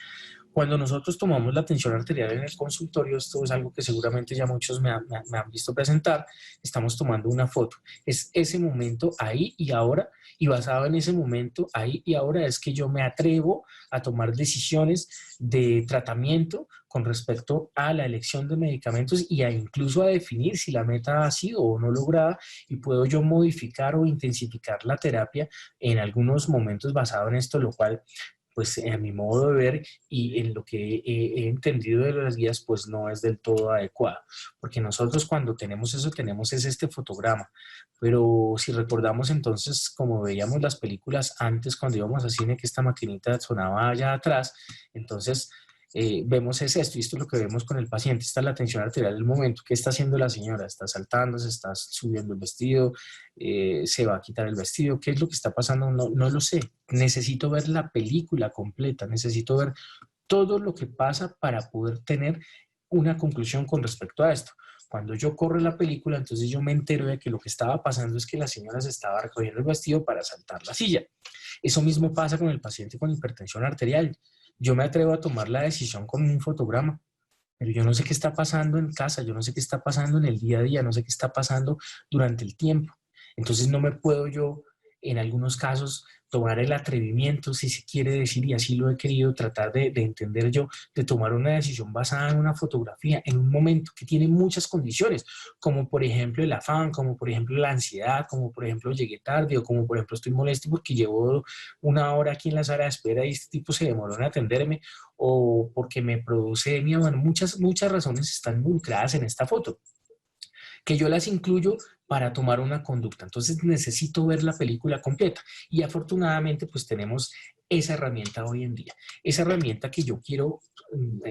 Speaker 2: Cuando nosotros tomamos la tensión arterial en el consultorio, esto es algo que seguramente ya muchos me han visto presentar, estamos tomando una foto. Es ese momento ahí y ahora, y basado en ese momento ahí y ahora es que yo me atrevo a tomar decisiones de tratamiento con respecto a la elección de medicamentos y a incluso a definir si la meta ha sido o no lograda y puedo yo modificar o intensificar la terapia en algunos momentos basado en esto, lo cual pues a mi modo de ver y en lo que he entendido de las guías, pues no es del todo adecuado. Porque nosotros cuando tenemos eso, tenemos es este fotograma. Pero si recordamos entonces, como veíamos las películas antes cuando íbamos al cine, que esta maquinita sonaba allá atrás, entonces vemos es esto, y esto es lo que vemos con el paciente. Esta es la tensión arterial del momento. ¿Qué está haciendo la señora? ¿Está saltando? ¿Se está subiendo el vestido? ¿Se va a quitar el vestido? ¿Qué es lo que está pasando? No lo sé. Necesito ver la película completa, necesito ver todo lo que pasa para poder tener una conclusión con respecto a esto. Cuando yo corro la película, entonces yo me entero de que lo que estaba pasando es que la señora se estaba recogiendo el vestido para saltar la silla. Eso mismo pasa con el paciente con hipertensión arterial. Yo me atrevo a tomar la decisión con un fotograma, pero yo no sé qué está pasando en casa, yo no sé qué está pasando en el día a día, no sé qué está pasando durante el tiempo. Entonces no me puedo yo, en algunos casos, tomar el atrevimiento, si se quiere decir, y así lo he querido tratar de entender yo, de tomar una decisión basada en una fotografía, en un momento que tiene muchas condiciones, como por ejemplo el afán, como por ejemplo la ansiedad, como por ejemplo llegué tarde, o como por ejemplo estoy molesto porque llevo 1 hora aquí en la sala de espera y este tipo se demoró en atenderme, o porque me produce miedo. Bueno, muchas razones están involucradas en esta foto, que yo las incluyo para tomar una conducta. Entonces necesito ver la película completa y afortunadamente pues tenemos esa herramienta hoy en día. Esa herramienta que yo quiero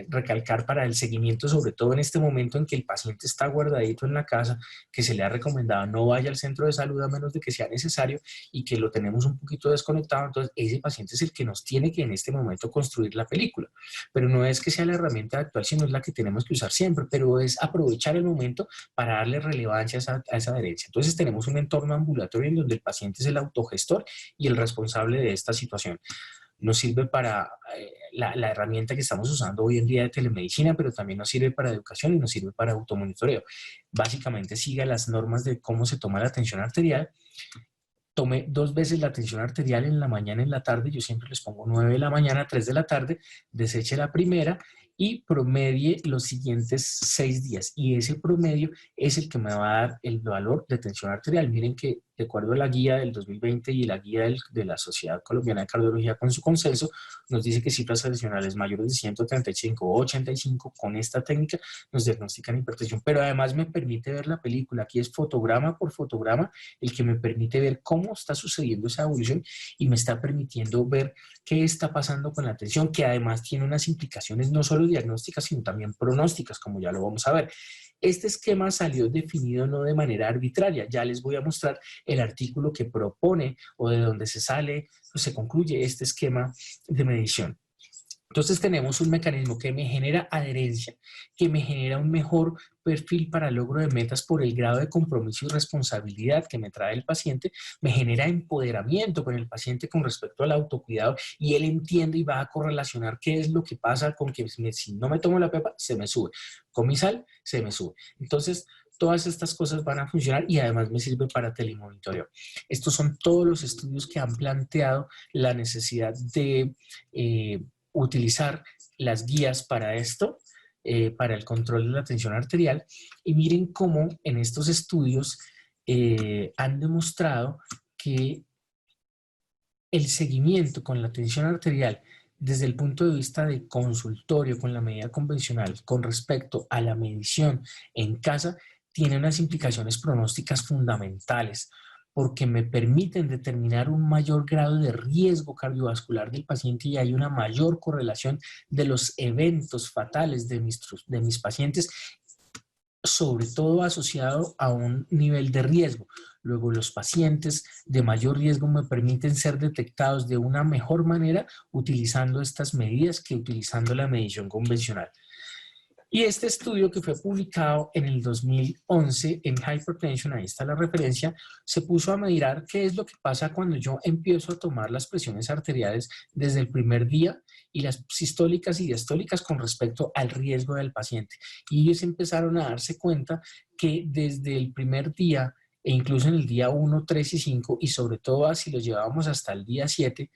Speaker 2: recalcar para el seguimiento, sobre todo en este momento en que el paciente está guardadito en la casa, que se le ha recomendado no vaya al centro de salud a menos de que sea necesario y que lo tenemos un poquito desconectado. Entonces ese paciente es el que nos tiene que en este momento construir la película. Pero no es que sea la herramienta actual, sino es la que tenemos que usar siempre, pero es aprovechar el momento para darle relevancia a esa herencia. Entonces tenemos un entorno ambulatorio en donde el paciente es el autogestor y el responsable de esta situación. Nos sirve para la herramienta que estamos usando hoy en día de telemedicina, pero también nos sirve para educación y nos sirve para automonitoreo. Básicamente siga las normas de cómo se toma la tensión arterial. Tome 2 veces la tensión arterial en la mañana y en la tarde. Yo siempre les pongo 9 de la mañana, 3 de la tarde. Deseche la primera y promedie los siguientes 6 días. Y ese promedio es el que me va a dar el valor de tensión arterial. Miren que de acuerdo a la guía del 2020 y la guía de la Sociedad Colombiana de Cardiología con su consenso, nos dice que cifras adicionales mayores de 135 o 85 con esta técnica nos diagnostican hipertensión. Pero además me permite ver la película. Aquí es fotograma por fotograma el que me permite ver cómo está sucediendo esa evolución y me está permitiendo ver qué está pasando con la tensión, que además tiene unas implicaciones no solo diagnósticas, sino también pronósticas, como ya lo vamos a ver. Este esquema salió definido no de manera arbitraria. Ya les voy a mostrar el artículo que propone o de donde se sale, pues se concluye este esquema de medición. Entonces tenemos un mecanismo que me genera adherencia, que me genera un mejor perfil para logro de metas por el grado de compromiso y responsabilidad que me trae el paciente, me genera empoderamiento con el paciente con respecto al autocuidado y él entiende y va a correlacionar qué es lo que pasa con que si no me tomo la pepa, se me sube. Con mi sal, se me sube. Entonces, todas estas cosas van a funcionar y además me sirve para telemonitoreo. Estos son todos los estudios que han planteado la necesidad de utilizar las guías para esto, para el control de la tensión arterial. Y miren cómo en estos estudios han demostrado que el seguimiento con la tensión arterial desde el punto de vista de consultorio con la medida convencional con respecto a la medición en casa tiene unas implicaciones pronósticas fundamentales porque me permiten determinar un mayor grado de riesgo cardiovascular del paciente y hay una mayor correlación de los eventos fatales de mis pacientes, sobre todo asociado a un nivel de riesgo. Luego, los pacientes de mayor riesgo me permiten ser detectados de una mejor manera utilizando estas medidas que utilizando la medición convencional. Y este estudio que fue publicado en el 2011 en Hypertension, ahí está la referencia, se puso a mirar qué es lo que pasa cuando yo empiezo a tomar las presiones arteriales desde el primer día y las sistólicas y diastólicas con respecto al riesgo del paciente. Y ellos empezaron a darse cuenta que desde el primer día e incluso en el día 1, 3 y 5 y sobre todo si los llevábamos hasta el día 7,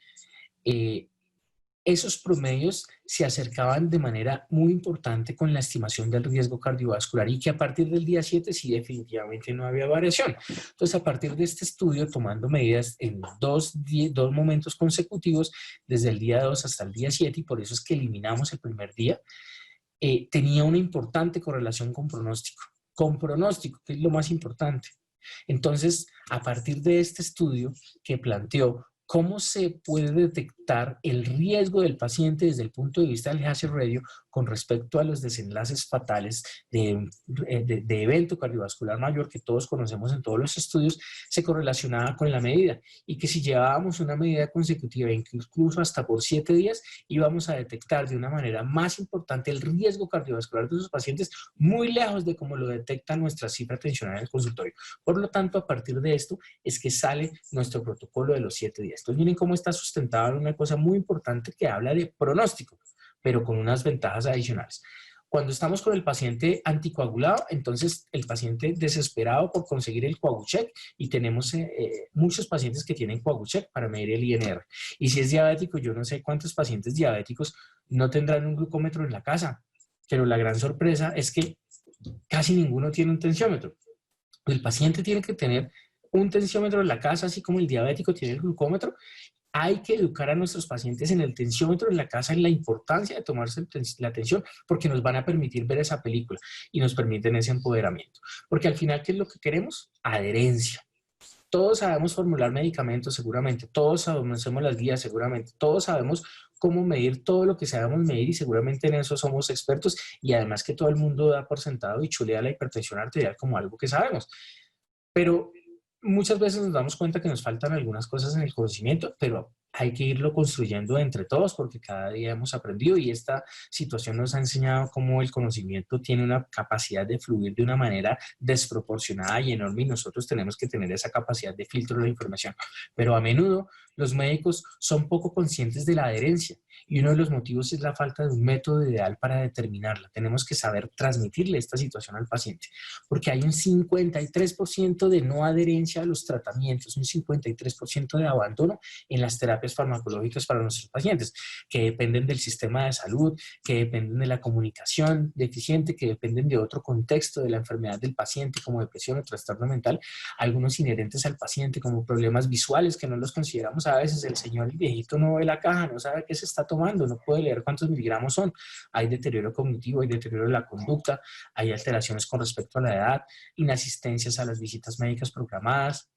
Speaker 2: esos promedios se acercaban de manera muy importante con la estimación del riesgo cardiovascular y que a partir del día 7 sí definitivamente no había variación. Entonces, a partir de este estudio, tomando medidas en dos momentos consecutivos, desde el día 2 hasta el día 7, y por eso es que eliminamos el primer día, tenía una importante correlación con pronóstico, que es lo más importante. Entonces, a partir de este estudio que planteó cómo se puede detectar el riesgo del paciente desde el punto de vista del hazard ratio con respecto a los desenlaces fatales de evento cardiovascular mayor que todos conocemos en todos los estudios, se correlacionaba con la medida y que si llevábamos una medida consecutiva, incluso hasta por 7 días, íbamos a detectar de una manera más importante el riesgo cardiovascular de esos pacientes muy lejos de cómo lo detecta nuestra cifra tensional en el consultorio. Por lo tanto, a partir de esto es que sale nuestro protocolo de los 7 días. Entonces, miren cómo está sustentado en una cosa muy importante que habla de pronóstico, pero con unas ventajas adicionales. Cuando estamos con el paciente anticoagulado, entonces el paciente desesperado por conseguir el coagucheck y tenemos muchos pacientes que tienen coagucheck para medir el INR. Y si es diabético, yo no sé cuántos pacientes diabéticos no tendrán un glucómetro en la casa, pero la gran sorpresa es que casi ninguno tiene un tensiómetro. El paciente tiene que tener un tensiómetro en la casa, así como el diabético tiene el glucómetro. Hay que educar a nuestros pacientes en el tensiómetro en la casa, en la importancia de tomarse la tensión, porque nos van a permitir ver esa película y nos permiten ese empoderamiento. Porque al final, ¿qué es lo que queremos? Adherencia. Todos sabemos formular medicamentos seguramente, todos sabemos las guías seguramente, todos sabemos cómo medir todo lo que sabemos medir y seguramente en eso somos expertos y además que todo el mundo da por sentado y chulea la hipertensión arterial como algo que sabemos. Pero muchas veces nos damos cuenta que nos faltan algunas cosas en el conocimiento, pero hay que irlo construyendo entre todos porque cada día hemos aprendido y esta situación nos ha enseñado cómo el conocimiento tiene una capacidad de fluir de una manera desproporcionada y enorme y nosotros tenemos que tener esa capacidad de filtro de la información. Pero a menudo los médicos son poco conscientes de la adherencia y uno de los motivos es la falta de un método ideal para determinarla. Tenemos que saber transmitirle esta situación al paciente porque hay un 53% de no adherencia a los tratamientos, un 53% de abandono en las terapias farmacológicas para nuestros pacientes, que dependen del sistema de salud, que dependen de la comunicación deficiente, que dependen de otro contexto de la enfermedad del paciente como depresión o trastorno mental, algunos inherentes al paciente como problemas visuales que no los consideramos a veces. El señor, el viejito, no ve la caja, no sabe qué se está tomando, no puede leer cuántos miligramos son, hay deterioro cognitivo, hay deterioro de la conducta, hay alteraciones con respecto a la edad, inasistencias a las visitas médicas programadas.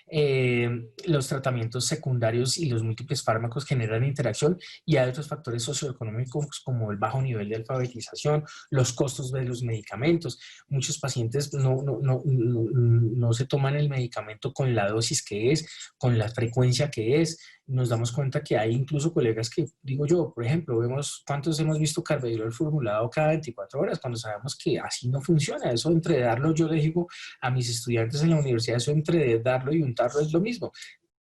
Speaker 2: Los tratamientos secundarios y los múltiples fármacos generan interacción y hay otros factores socioeconómicos como el bajo nivel de alfabetización, los costos de los medicamentos. Muchos pacientes no se toman el medicamento con la dosis que es, con la frecuencia que es, nos damos cuenta que hay incluso colegas que, digo yo, por ejemplo, vemos cuántos hemos visto carvedilol formulado cada 24 horas, cuando sabemos que así no funciona. Eso entre darlo, yo les digo a mis estudiantes en la universidad, eso entre darlo y untarlo es lo mismo.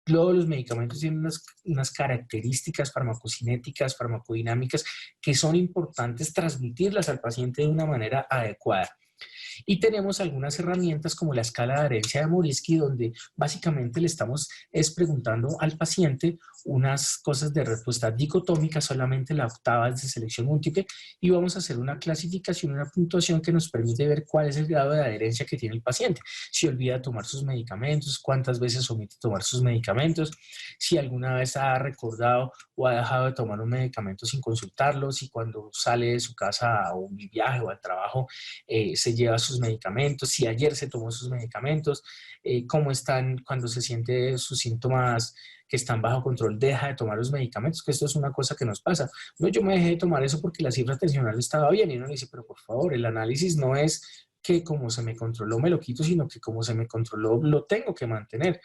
Speaker 2: Todos los medicamentos tienen unas características farmacocinéticas, farmacodinámicas, que son importantes transmitirlas al paciente de una manera adecuada. Y tenemos algunas herramientas como la escala de adherencia de Morisky, donde básicamente le estamos preguntando al paciente unas cosas de respuesta dicotómica, solamente la octava es de selección múltiple, y vamos a hacer una clasificación, una puntuación que nos permite ver cuál es el grado de adherencia que tiene el paciente. Si olvida tomar sus medicamentos, cuántas veces omite tomar sus medicamentos, si alguna vez ha recordado o ha dejado de tomar un medicamento sin consultarlo, si cuando sale de su casa a un viaje o al trabajo se lleva sus medicamentos, si ayer se tomó sus medicamentos, cómo están cuando se siente sus síntomas que están bajo control, deja de tomar los medicamentos, que esto es una cosa que nos pasa. No, yo me dejé de tomar eso porque la cifra tensional estaba bien, y uno le dice, pero por favor, el análisis no es que como se me controló me lo quito, sino que como se me controló lo tengo que mantener.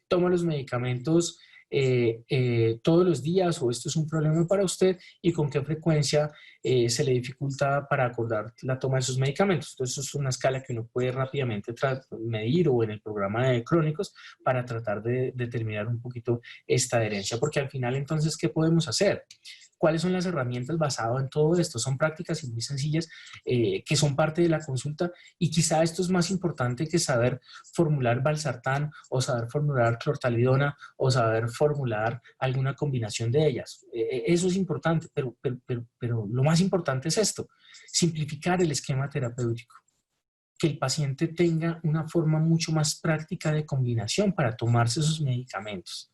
Speaker 2: Tomo los medicamentos todos los días, o esto es un problema para usted, y con qué frecuencia se le dificulta para acordar la toma de sus medicamentos. Entonces, eso es una escala que uno puede rápidamente medir, o en el programa de crónicos, para tratar de determinar un poquito esta adherencia, porque al final, entonces, ¿qué podemos hacer? ¿Cuáles son las herramientas basadas en todo esto? Son prácticas y muy sencillas que son parte de la consulta, y quizá esto es más importante que saber formular valsartán, o saber formular clortalidona, o saber formular alguna combinación de ellas. Eso es importante, pero lo más importante es esto: simplificar el esquema terapéutico, que el paciente tenga una forma mucho más práctica de combinación para tomarse sus medicamentos.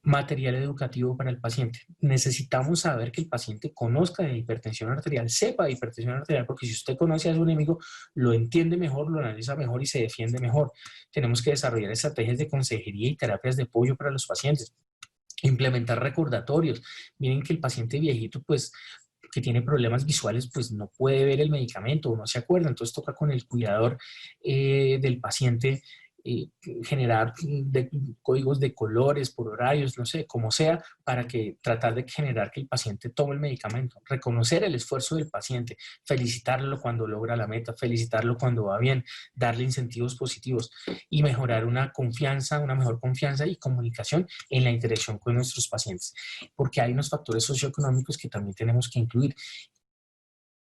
Speaker 2: Material educativo para el paciente. Necesitamos saber que el paciente conozca de hipertensión arterial, sepa de hipertensión arterial, porque si usted conoce a su enemigo, lo entiende mejor, lo analiza mejor y se defiende mejor. Tenemos que desarrollar estrategias de consejería y terapias de apoyo para los pacientes. Implementar recordatorios. Miren que el paciente viejito, pues, que tiene problemas visuales, pues no puede ver el medicamento o no se acuerda. Entonces toca con el cuidador del paciente generar códigos de colores por horarios, no sé, como sea, para que tratar de generar que el paciente tome el medicamento. Reconocer el esfuerzo del paciente, felicitarlo cuando logra la meta, felicitarlo cuando va bien, darle incentivos positivos y mejorar una mejor confianza y comunicación en la interacción con nuestros pacientes, porque hay unos factores socioeconómicos que también tenemos que incluir.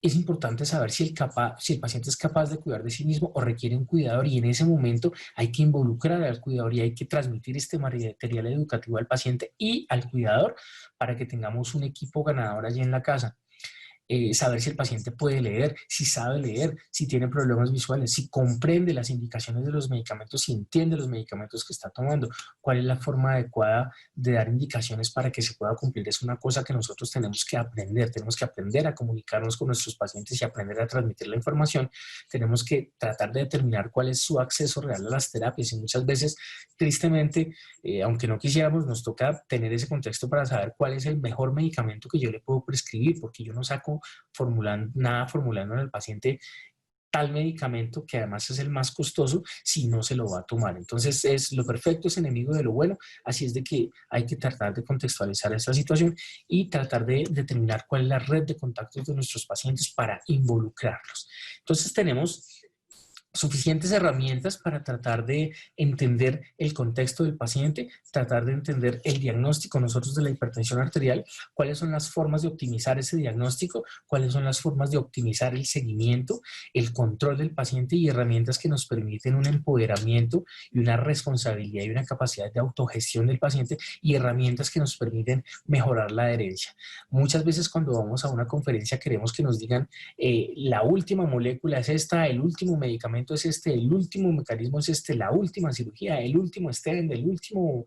Speaker 2: Es importante saber si el paciente es capaz de cuidar de sí mismo o requiere un cuidador, y en ese momento hay que involucrar al cuidador y hay que transmitir este material educativo al paciente y al cuidador para que tengamos un equipo ganador allí en la casa. Saber si el paciente puede leer, si sabe leer, si tiene problemas visuales, si comprende las indicaciones de los medicamentos, si entiende los medicamentos que está tomando, cuál es la forma adecuada de dar indicaciones para que se pueda cumplir. Es una cosa que nosotros tenemos que aprender a comunicarnos con nuestros pacientes y aprender a transmitir la información. Tenemos que tratar de determinar cuál es su acceso real a las terapias, y muchas veces, tristemente, aunque no quisiéramos, nos toca tener ese contexto para saber cuál es el mejor medicamento que yo le puedo prescribir, porque yo no saco formulando al paciente tal medicamento, que además es el más costoso, si no se lo va a tomar. Entonces, lo perfecto es enemigo de lo bueno, así es de que hay que tratar de contextualizar esta situación y tratar de determinar cuál es la red de contactos de nuestros pacientes para involucrarlos. Entonces, tenemos suficientes herramientas para tratar de entender el contexto del paciente, tratar de entender el diagnóstico nosotros de la hipertensión arterial, cuáles son las formas de optimizar ese diagnóstico, cuáles son las formas de optimizar el seguimiento, el control del paciente, y herramientas que nos permiten un empoderamiento y una responsabilidad y una capacidad de autogestión del paciente, y herramientas que nos permiten mejorar la adherencia. Muchas veces cuando vamos a una conferencia queremos que nos digan la última molécula es esta, el último medicamento es este, el último mecanismo es este, la última cirugía, el último stent, el último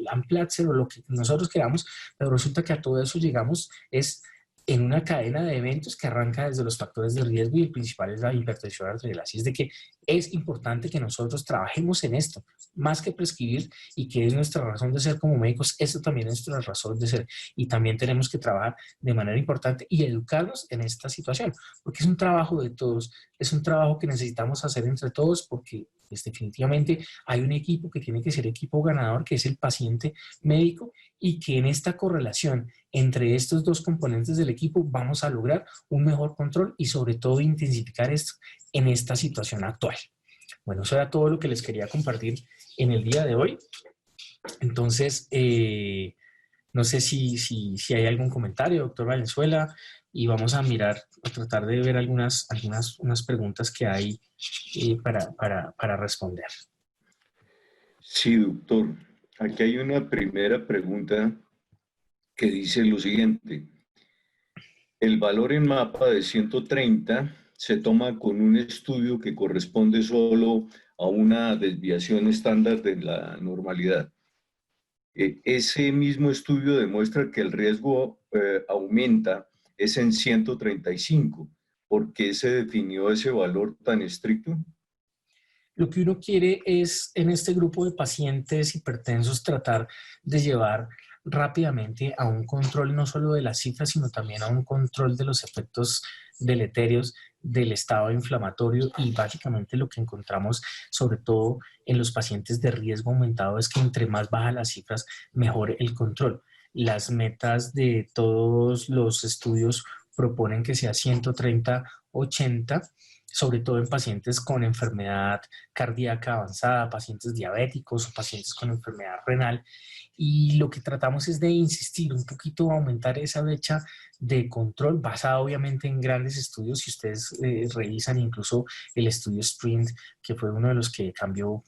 Speaker 2: Amplatzer, o lo que nosotros queramos, pero resulta que a todo eso llegamos es en una cadena de eventos que arranca desde los factores de riesgo, y el principal es la hipertensión arterial. Así es de que es importante que nosotros trabajemos en esto, más que prescribir, y que es nuestra razón de ser como médicos, esto también es nuestra razón de ser, y también tenemos que trabajar de manera importante y educarnos en esta situación, porque es un trabajo de todos, es un trabajo que necesitamos hacer entre todos, porque Pues definitivamente hay un equipo que tiene que ser equipo ganador, que es el paciente médico, y que en esta correlación entre estos dos componentes del equipo vamos a lograr un mejor control y sobre todo intensificar esto en esta situación actual. Bueno, eso era todo lo que les quería compartir en el día de hoy. Entonces, no sé si hay algún comentario, doctor Valenzuela, y vamos a mirar, a tratar de ver unas preguntas que hay para responder.
Speaker 1: Sí, doctor. Aquí hay una primera pregunta que dice lo siguiente. El valor en mapa de 130 se toma con un estudio que corresponde solo a una desviación estándar de la normalidad. Ese mismo estudio demuestra que el riesgo aumenta, es en 135. ¿Por qué se definió ese valor tan estricto?
Speaker 2: Lo que uno quiere es, en este grupo de pacientes hipertensos, tratar de llevar rápidamente a un control no solo de las cifras, sino también a un control de los efectos deleterios del estado inflamatorio, y básicamente lo que encontramos sobre todo en los pacientes de riesgo aumentado es que entre más bajas las cifras, mejor el control. Las metas de todos los estudios proponen que sea 130-80, sobre todo en pacientes con enfermedad cardíaca avanzada, pacientes diabéticos o pacientes con enfermedad renal. Y lo que tratamos es de insistir un poquito, aumentar esa brecha de control, basada obviamente en grandes estudios. Si ustedes revisan incluso el estudio SPRINT, que fue uno de los que cambió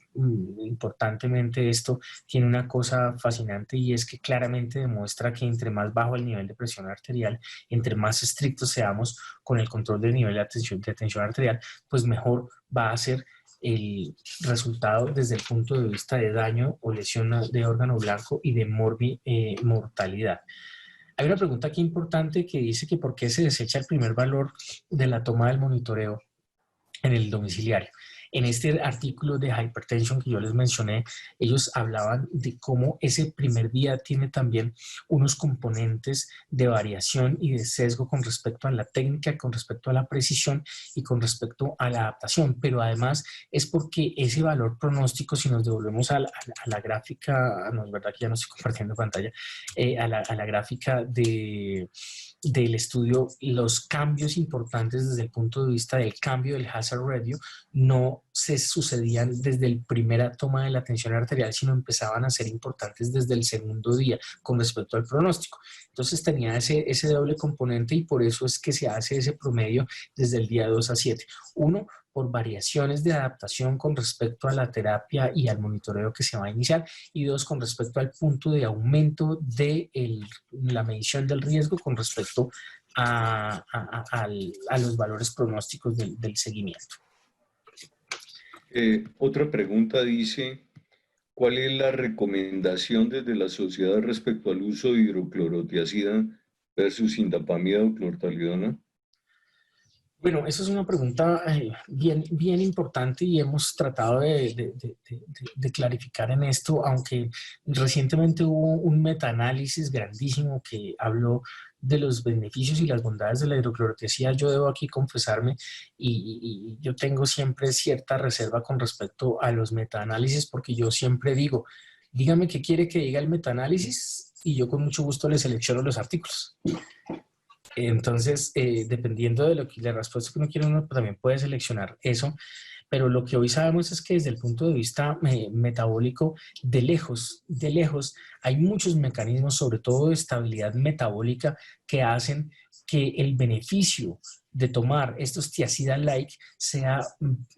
Speaker 2: importantemente esto, tiene una cosa fascinante, y es que claramente demuestra que entre más bajo el nivel de presión arterial, entre más estrictos seamos con el control del nivel de tensión arterial, pues mejor va a ser el resultado desde el punto de vista de daño o lesión de órgano blanco y de mortalidad. Hay una pregunta aquí importante que dice que por qué se desecha el primer valor de la toma del monitoreo en el domiciliario. En este artículo de Hypertension que yo les mencioné, ellos hablaban de cómo ese primer día tiene también unos componentes de variación y de sesgo con respecto a la técnica, con respecto a la precisión y con respecto a la adaptación, pero además es porque ese valor pronóstico, si nos devolvemos a la gráfica, no es verdad que ya no estoy compartiendo pantalla, a la gráfica del estudio, los cambios importantes desde el punto de vista del cambio del hazard ratio no se sucedían desde la primera toma de la tensión arterial, sino empezaban a ser importantes desde el segundo día con respecto al pronóstico. Entonces tenía ese doble componente, y por eso es que se hace ese promedio desde el día 2 a 7. Uno, por variaciones de adaptación con respecto a la terapia y al monitoreo que se va a iniciar, y dos, con respecto al punto de aumento de la medición del riesgo con respecto a los valores pronósticos del seguimiento.
Speaker 1: Otra pregunta dice, ¿cuál es la recomendación desde la sociedad respecto al uso de hidroclorotiazida versus indapamida o clortalidona?
Speaker 2: Bueno, esa es una pregunta bien importante, y hemos tratado de clarificar en esto, aunque recientemente hubo un metaanálisis grandísimo que habló de los beneficios y las bondades de la hidroclorotiazida. Yo debo aquí confesarme, y yo tengo siempre cierta reserva con respecto a los metaanálisis, porque yo siempre digo, dígame qué quiere que diga el metaanálisis y yo con mucho gusto le selecciono los artículos. Entonces, dependiendo de la respuesta que uno quiere, uno también puede seleccionar eso, pero lo que hoy sabemos es que desde el punto de vista metabólico, de lejos, hay muchos mecanismos, sobre todo de estabilidad metabólica, que hacen que el beneficio de tomar estos tiazida-like sea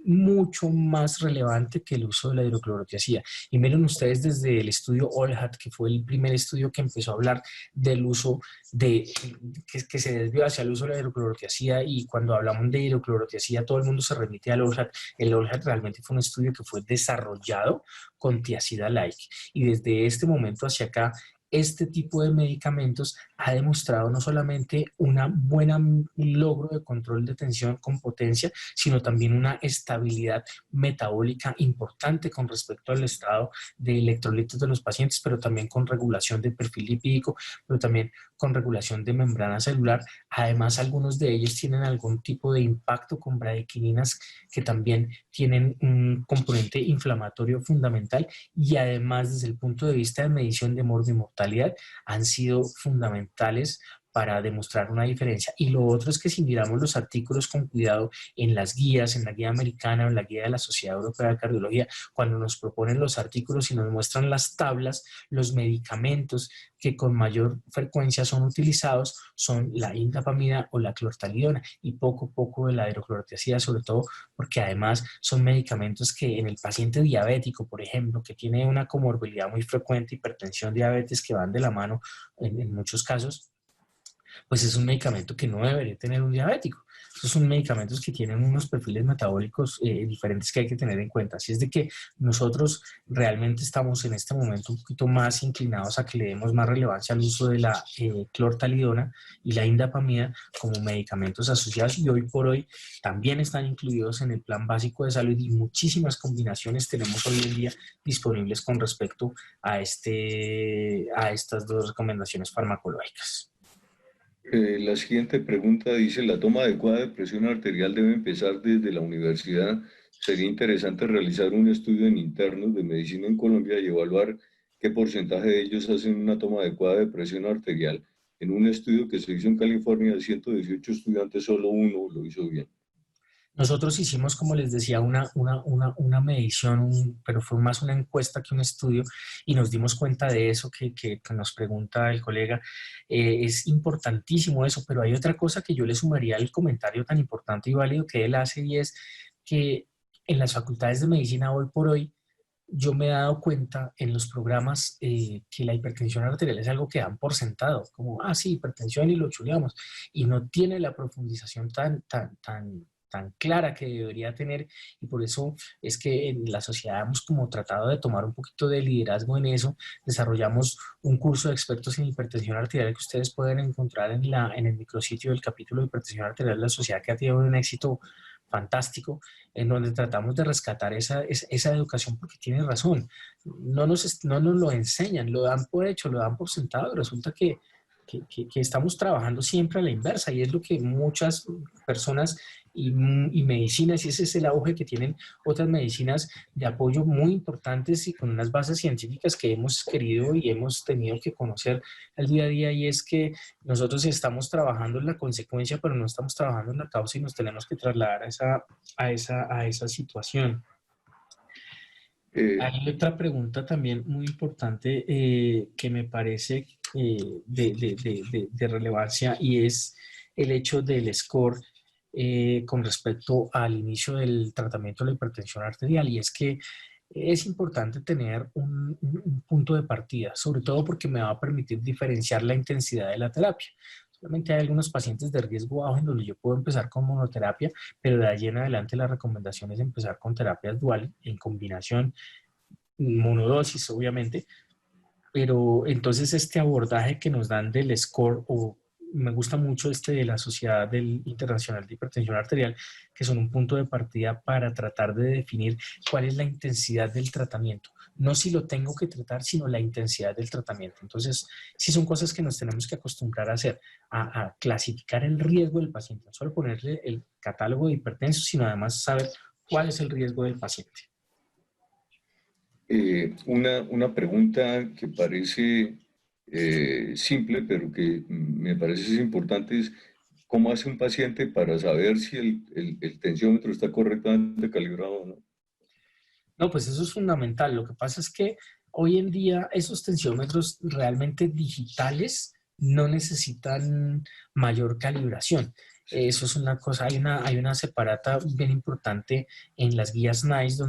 Speaker 2: mucho más relevante que el uso de la hidroclorotiazida. Y miren ustedes desde el estudio OLHAT, que fue el primer estudio que empezó a hablar del uso que se desvió hacia el uso de la hidroclorotiazida, y cuando hablamos de hidroclorotiazida todo el mundo se remite al OLHAT. El OLHAT realmente fue un estudio que fue desarrollado con tiazida-like, y desde este momento hacia acá este tipo de medicamentos ha demostrado no solamente una buena logro de control de tensión con potencia, sino también una estabilidad metabólica importante con respecto al estado de electrolitos de los pacientes, pero también con regulación de perfil lipídico, pero también con regulación de membrana celular. Además, algunos de ellos tienen algún tipo de impacto con bradykininas que también tienen un componente inflamatorio fundamental, y además desde el punto de vista de medición de mortalidad han sido fundamentales para demostrar una diferencia. Y lo otro es que si miramos los artículos con cuidado en las guías, en la guía americana o en la guía de la Sociedad Europea de Cardiología, cuando nos proponen los artículos y nos muestran las tablas, los medicamentos que con mayor frecuencia son utilizados son la indapamida o la clortalidona, y poco de la hidroclorotiazida, sobre todo porque además son medicamentos que en el paciente diabético, por ejemplo, que tiene una comorbilidad muy frecuente, hipertensión, diabetes, que van de la mano en muchos casos, pues es un medicamento que no debería tener un diabético. Estos son medicamentos que tienen unos perfiles metabólicos diferentes que hay que tener en cuenta. Así es de que nosotros realmente estamos en este momento un poquito más inclinados a que le demos más relevancia al uso de la clortalidona y la indapamida como medicamentos asociados, y hoy por hoy también están incluidos en el plan básico de salud, y muchísimas combinaciones tenemos hoy en día disponibles con respecto a estas dos recomendaciones farmacológicas.
Speaker 1: La siguiente pregunta dice, ¿la toma adecuada de presión arterial debe empezar desde la universidad? Sería interesante realizar un estudio en internos de medicina en Colombia y evaluar qué porcentaje de ellos hacen una toma adecuada de presión arterial. En un estudio que se hizo en California de 118 estudiantes, solo uno lo hizo bien.
Speaker 2: Nosotros hicimos, como les decía, una medición, pero fue más una encuesta que un estudio, y nos dimos cuenta de eso que nos pregunta el colega. Es importantísimo eso, pero hay otra cosa que yo le sumaría al comentario tan importante y válido que él hace, y es que en las facultades de medicina hoy por hoy, yo me he dado cuenta en los programas que la hipertensión arterial es algo que dan por sentado, como, sí, hipertensión y lo chuleamos, y no tiene la profundización tan clara que debería tener, y por eso es que en la sociedad hemos como tratado de tomar un poquito de liderazgo en eso. Desarrollamos un curso de expertos en hipertensión arterial que ustedes pueden encontrar en el micrositio del capítulo de hipertensión arterial de la sociedad, que ha tenido un éxito fantástico, en donde tratamos de rescatar esa educación, porque tiene razón, no nos lo enseñan, lo dan por hecho, lo dan por sentado, y resulta que estamos trabajando siempre a la inversa, y es lo que muchas personas y medicinas, y ese es el auge que tienen otras medicinas de apoyo muy importantes y con unas bases científicas que hemos querido y hemos tenido que conocer al día a día, y es que nosotros estamos trabajando en la consecuencia, pero no estamos trabajando en la causa, y nos tenemos que trasladar a esa situación. Hay otra pregunta también muy importante que me parece de relevancia, y es el hecho del score con respecto al inicio del tratamiento de la hipertensión arterial, y es que es importante tener un punto de partida, sobre todo porque me va a permitir diferenciar la intensidad de la terapia. Solamente hay algunos pacientes de riesgo bajo en donde yo puedo empezar con monoterapia, pero de ahí en adelante la recomendación es empezar con terapias duales en combinación, monodosis obviamente, pero entonces este abordaje que nos dan del score, o me gusta mucho de la Sociedad Internacional de Hipertensión Arterial, que son un punto de partida para tratar de definir cuál es la intensidad del tratamiento. No si lo tengo que tratar, sino la intensidad del tratamiento. Entonces, sí son cosas que nos tenemos que acostumbrar a hacer, a clasificar el riesgo del paciente, no solo ponerle el catálogo de hipertensos, sino además saber cuál es el riesgo del paciente.
Speaker 1: Una pregunta que parece simple, pero que me parece importante, es ¿cómo hace un paciente para saber si el tensiómetro está correctamente calibrado o no?
Speaker 2: No, pues eso es fundamental. Lo que pasa es que hoy en día esos tensiómetros realmente digitales no necesitan mayor calibración. Eso es una cosa, hay una separata bien importante en las guías NICE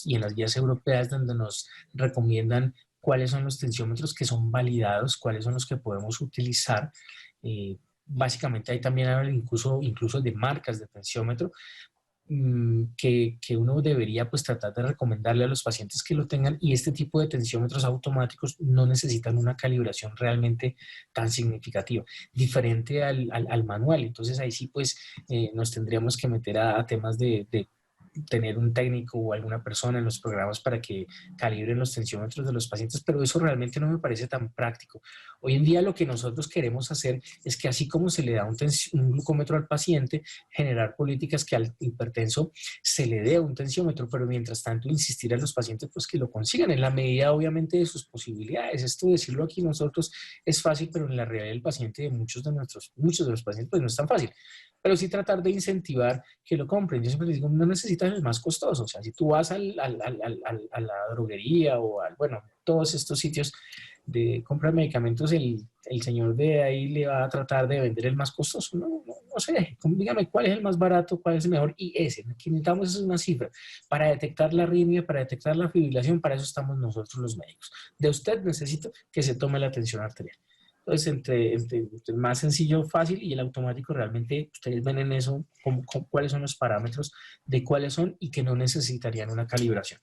Speaker 2: y en las guías europeas, donde nos recomiendan cuáles son los tensiómetros que son validados, cuáles son los que podemos utilizar. Básicamente ahí también hablan incluso de marcas de tensiómetro, que uno debería pues tratar de recomendarle a los pacientes que lo tengan, y este tipo de tensiómetros automáticos no necesitan una calibración realmente tan significativa, diferente al manual. Entonces ahí sí pues nos tendríamos que meter a temas de tener un técnico o alguna persona en los programas para que calibren los tensiómetros de los pacientes, pero eso realmente no me parece tan práctico. Hoy en día lo que nosotros queremos hacer es que así como se le da un glucómetro al paciente, generar políticas que al hipertenso se le dé un tensiómetro, pero mientras tanto insistir a los pacientes pues que lo consigan en la medida obviamente de sus posibilidades. Esto decirlo aquí nosotros es fácil, pero en la realidad del paciente de muchos de los pacientes pues no es tan fácil. Pero sí tratar de incentivar que lo compren. Yo siempre les digo, no necesitas el más costoso. O sea, si tú vas a la droguería o bueno, todos estos sitios de compra de medicamentos, el señor de ahí le va a tratar de vender el más costoso. No sé, dígame cuál es el más barato, cuál es el mejor, y ese. Lo que necesitamos es una cifra para detectar la arritmia, para detectar la fibrilación. Para eso estamos nosotros los médicos. De usted necesito que se tome la tensión arterial. Entonces, entre más sencillo, fácil, y el automático, realmente ustedes ven en eso cuáles son los parámetros de cuáles son y que no necesitarían una calibración.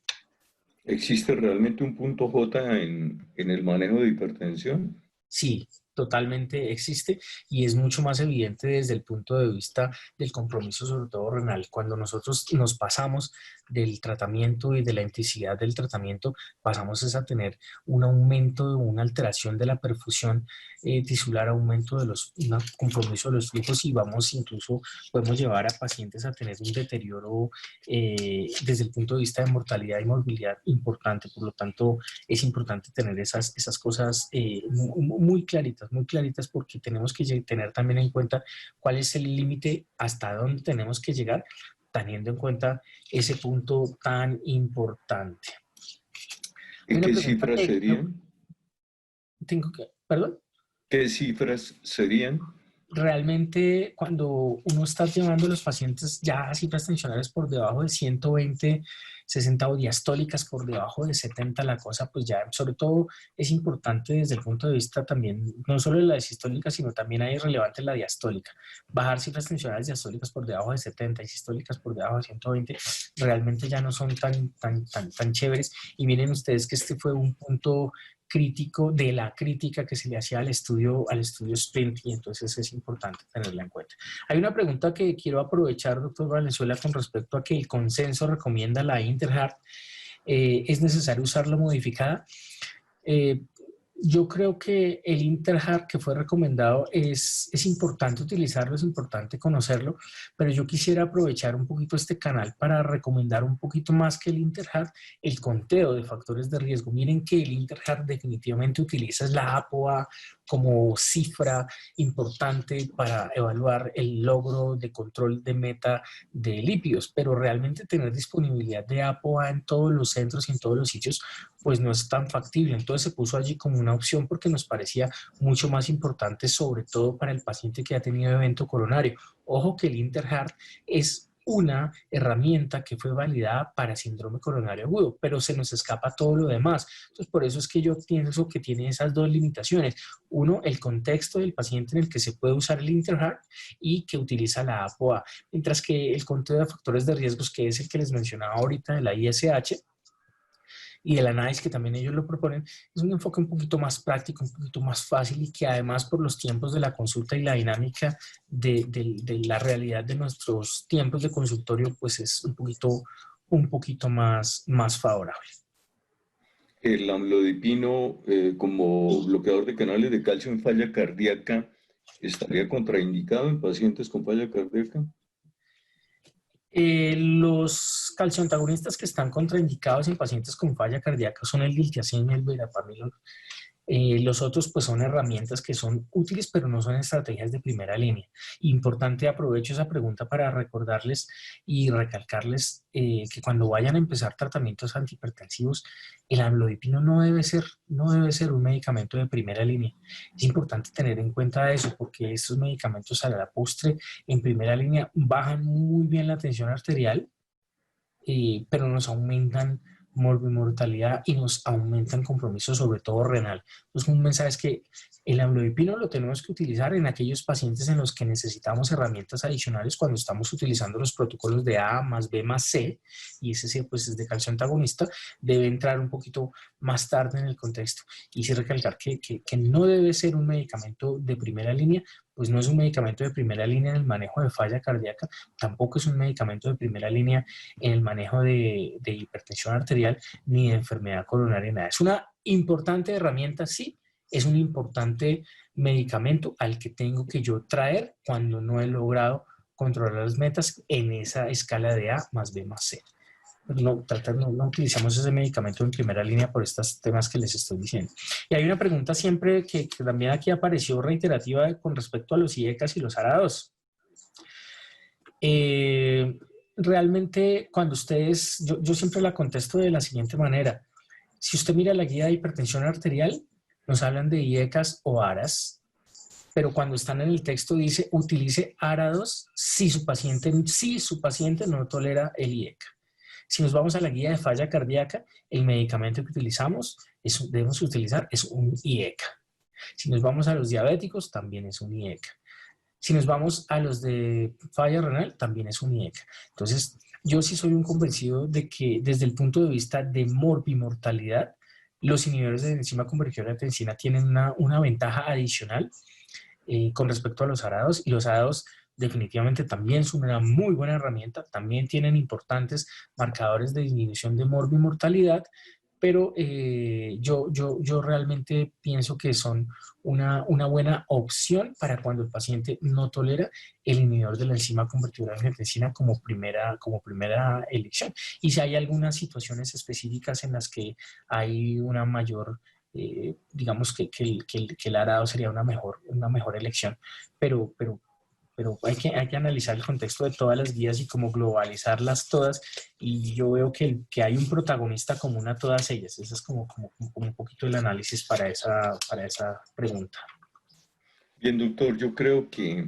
Speaker 1: ¿Existe realmente un punto J en el manejo de hipertensión?
Speaker 2: Sí, totalmente existe, y es mucho más evidente desde el punto de vista del compromiso, sobre todo renal. Cuando nosotros nos pasamos del tratamiento y de la intensidad del tratamiento, pasamos a tener un aumento, una alteración de la perfusión tisular, aumento de un compromiso de los flujos, y podemos llevar a pacientes a tener un deterioro desde el punto de vista de mortalidad y morbilidad importante. Por lo tanto, es importante tener esas cosas muy claritas, porque tenemos que tener también en cuenta cuál es el límite, hasta dónde tenemos que llegar, teniendo en cuenta ese punto tan importante.
Speaker 1: ¿Y qué cifras serían?
Speaker 2: ¿Perdón?
Speaker 1: ¿Qué cifras serían?
Speaker 2: Realmente cuando uno está llevando a los pacientes ya a cifras tensionales por debajo de 120, 60, o diastólicas por debajo de 70, la cosa pues ya, sobre todo es importante desde el punto de vista también, no solo de la sistólica, sino también ahí es relevante la diastólica. Bajar cifras tensionales diastólicas por debajo de 70 y sistólicas por debajo de 120 realmente ya no son tan chéveres. Y miren ustedes que este fue un punto crítico de la crítica que se le hacía al estudio SPRINT, y entonces es importante tenerla en cuenta. Hay una pregunta que quiero aprovechar, doctor Valenzuela, con respecto a que el consenso recomienda la Interheart. ¿Es necesario usarla modificada? Yo creo que el Interheart que fue recomendado es importante utilizarlo, es importante conocerlo, pero yo quisiera aprovechar un poquito este canal para recomendar un poquito más que el Interheart, el conteo de factores de riesgo. Miren que el Interheart definitivamente utiliza la APOA como cifra importante para evaluar el logro de control de meta de lípidos, pero realmente tener disponibilidad de APOA en todos los centros y en todos los sitios pues no es tan factible. Entonces se puso allí como una opción porque nos parecía mucho más importante, sobre todo para el paciente que ha tenido evento coronario. Ojo que el Interheart es una herramienta que fue validada para síndrome coronario agudo, pero se nos escapa todo lo demás. Entonces, por eso es que yo pienso que tiene esas dos limitaciones. Uno, el contexto del paciente en el que se puede usar el Interheart y que utiliza la APOA, mientras que el conteo de factores de riesgos, que es el que les mencionaba ahorita de la ISH, y el análisis que también ellos lo proponen, es un enfoque un poquito más práctico, un poquito más fácil, y que además por los tiempos de la consulta y la dinámica de la realidad de nuestros tiempos de consultorio, pues es un poquito más favorable.
Speaker 1: El amlodipino como bloqueador de canales de calcio en falla cardíaca, ¿estaría contraindicado en pacientes con falla cardíaca?
Speaker 2: Los calcioantagonistas que están contraindicados en pacientes con falla cardíaca son el diltiazem y el verapamil. Los otros pues son herramientas que son útiles, pero no son estrategias de primera línea. Importante, aprovecho esa pregunta para recordarles y recalcarles que cuando vayan a empezar tratamientos antihipertensivos, el amlodipino no debe ser un medicamento de primera línea. Es importante tener en cuenta eso, porque estos medicamentos a la postre en primera línea bajan muy bien la tensión arterial, pero nos aumentan morbimortalidad y nos aumentan compromiso, sobre todo renal. Entonces, un mensaje es que El amlodipino lo tenemos que utilizar en aquellos pacientes en los que necesitamos herramientas adicionales cuando estamos utilizando los protocolos de A más B más C, y ese C pues es de calcio antagonista, debe entrar un poquito más tarde en el contexto. Y sí recalcar que no debe ser un medicamento de primera línea, pues no es un medicamento de primera línea en el manejo de falla cardíaca, tampoco es un medicamento de primera línea en el manejo de hipertensión arterial ni de enfermedad coronaria, nada. Es una importante herramienta, sí, es un importante medicamento al que tengo que yo traer cuando no he logrado controlar las metas en esa escala de A más B más C. No utilizamos ese medicamento en primera línea por estos temas que les estoy diciendo. Y hay una pregunta siempre que también aquí apareció reiterativa con respecto a los IECAS y los ARA2. Realmente, cuando ustedes, yo siempre la contesto de la siguiente manera. Si usted mira la guía de hipertensión arterial, nos hablan de IECAS o ARAS, pero cuando están en el texto dice utilice ARA2 si su paciente no tolera el IECA. Si nos vamos a la guía de falla cardíaca, el medicamento que utilizamos, debemos utilizar, es un IECA. Si nos vamos a los diabéticos, también es un IECA. Si nos vamos a los de falla renal, también es un IECA. Entonces, yo sí soy un convencido de que desde el punto de vista de morbimortalidad, los inhibidores de enzima convertidora de angiotensina tienen una ventaja adicional con respecto a los ARA2, y los ARA2 definitivamente también son una muy buena herramienta, también tienen importantes marcadores de disminución de morbimortalidad, pero yo realmente pienso que son una buena opción para cuando el paciente no tolera el inhibidor de la enzima convertidora de angiotensina como primera elección. Y si hay algunas situaciones específicas en las que hay una mayor, digamos que el ARA2 sería una mejor elección, pero hay que analizar el contexto de todas las guías y como globalizarlas todas, y yo veo que hay un protagonista común a todas ellas. Ese es como un poquito el análisis para esa pregunta.
Speaker 1: Bien, doctor, yo creo que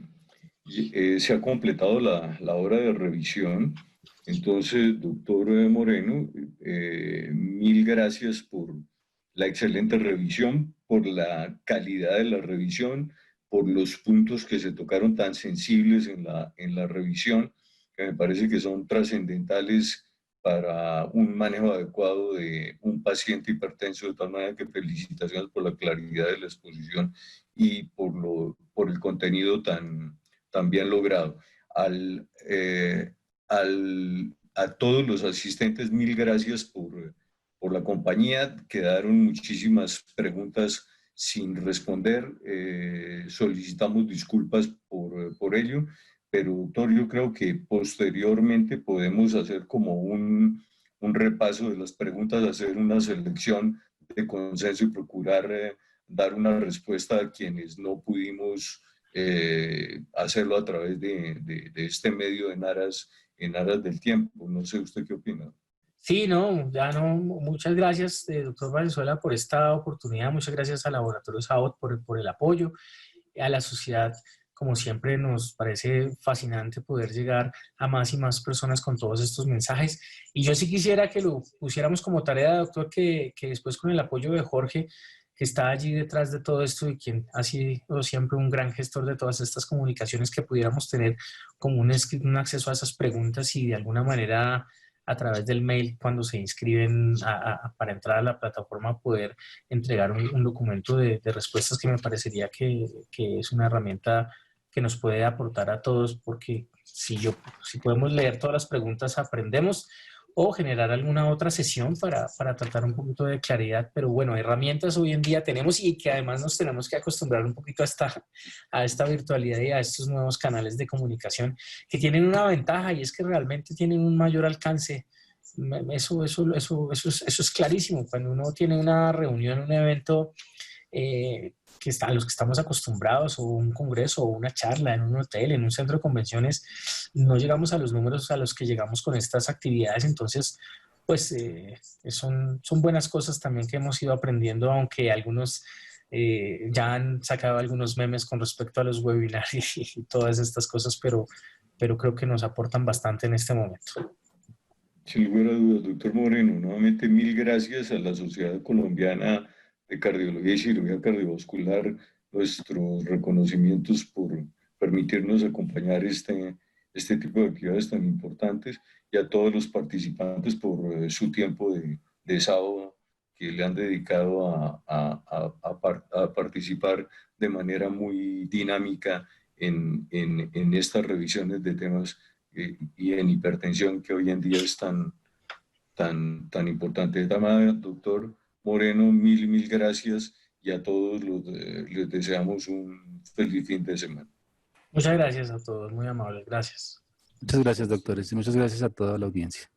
Speaker 1: se ha completado la hora de revisión. Entonces, doctor Moreno, mil gracias por la excelente revisión, por la calidad de la revisión, por los puntos que se tocaron tan sensibles en la revisión, que me parece que son trascendentales para un manejo adecuado de un paciente hipertenso. De tal manera que felicitaciones por la claridad de la exposición y por el contenido tan bien logrado. A todos los asistentes, mil gracias por la compañía. Quedaron muchísimas preguntas sin responder. Solicitamos disculpas por ello, pero doctor, yo creo que posteriormente podemos hacer como un repaso de las preguntas, hacer una selección de consenso y procurar dar una respuesta a quienes no pudimos hacerlo a través de este medio en aras del tiempo. No sé usted qué opina.
Speaker 2: Sí, no, ya no. Muchas gracias, doctor Valenzuela, por esta oportunidad. Muchas gracias a Laboratorios AOT por el apoyo. A la sociedad, como siempre, nos parece fascinante poder llegar a más y más personas con todos estos mensajes. Y yo sí quisiera que lo pusiéramos como tarea, doctor, que después con el apoyo de Jorge, que está allí detrás de todo esto y quien ha sido siempre un gran gestor de todas estas comunicaciones, que pudiéramos tener como un acceso a esas preguntas y de alguna manera a través del mail cuando se inscriben para entrar a la plataforma poder entregar un documento de respuestas, que me parecería que es una herramienta que nos puede aportar a todos, porque si podemos leer todas las preguntas aprendemos, o generar alguna otra sesión para tratar un poquito de claridad. Pero bueno, herramientas hoy en día tenemos, y que además nos tenemos que acostumbrar un poquito a esta virtualidad y a estos nuevos canales de comunicación que tienen una ventaja, y es que realmente tienen un mayor alcance. Eso es clarísimo. Cuando uno tiene una reunión, un evento a los que estamos acostumbrados, o un congreso o una charla en un hotel, en un centro de convenciones, no llegamos a los números a los que llegamos con estas actividades. Entonces, pues son buenas cosas también que hemos ido aprendiendo, aunque algunos ya han sacado algunos memes con respecto a los webinars y todas estas cosas, pero creo que nos aportan bastante en este momento.
Speaker 1: Sin lugar a dudas, doctor Moreno, nuevamente mil gracias a la Sociedad Colombiana de Cardiología y Cirugía Cardiovascular. nuestros reconocimientos por permitirnos acompañar este tipo de actividades tan importantes y a todos los participantes por su tiempo de sábado que le han dedicado a participar de manera muy dinámica en estas revisiones de temas y en hipertensión que hoy en día es tan importante. Dama, doctor Moreno, mil gracias y a todos les deseamos un feliz fin de semana.
Speaker 2: Muchas gracias a todos, muy amables, gracias.
Speaker 3: Muchas gracias, doctores, y muchas gracias a toda la audiencia.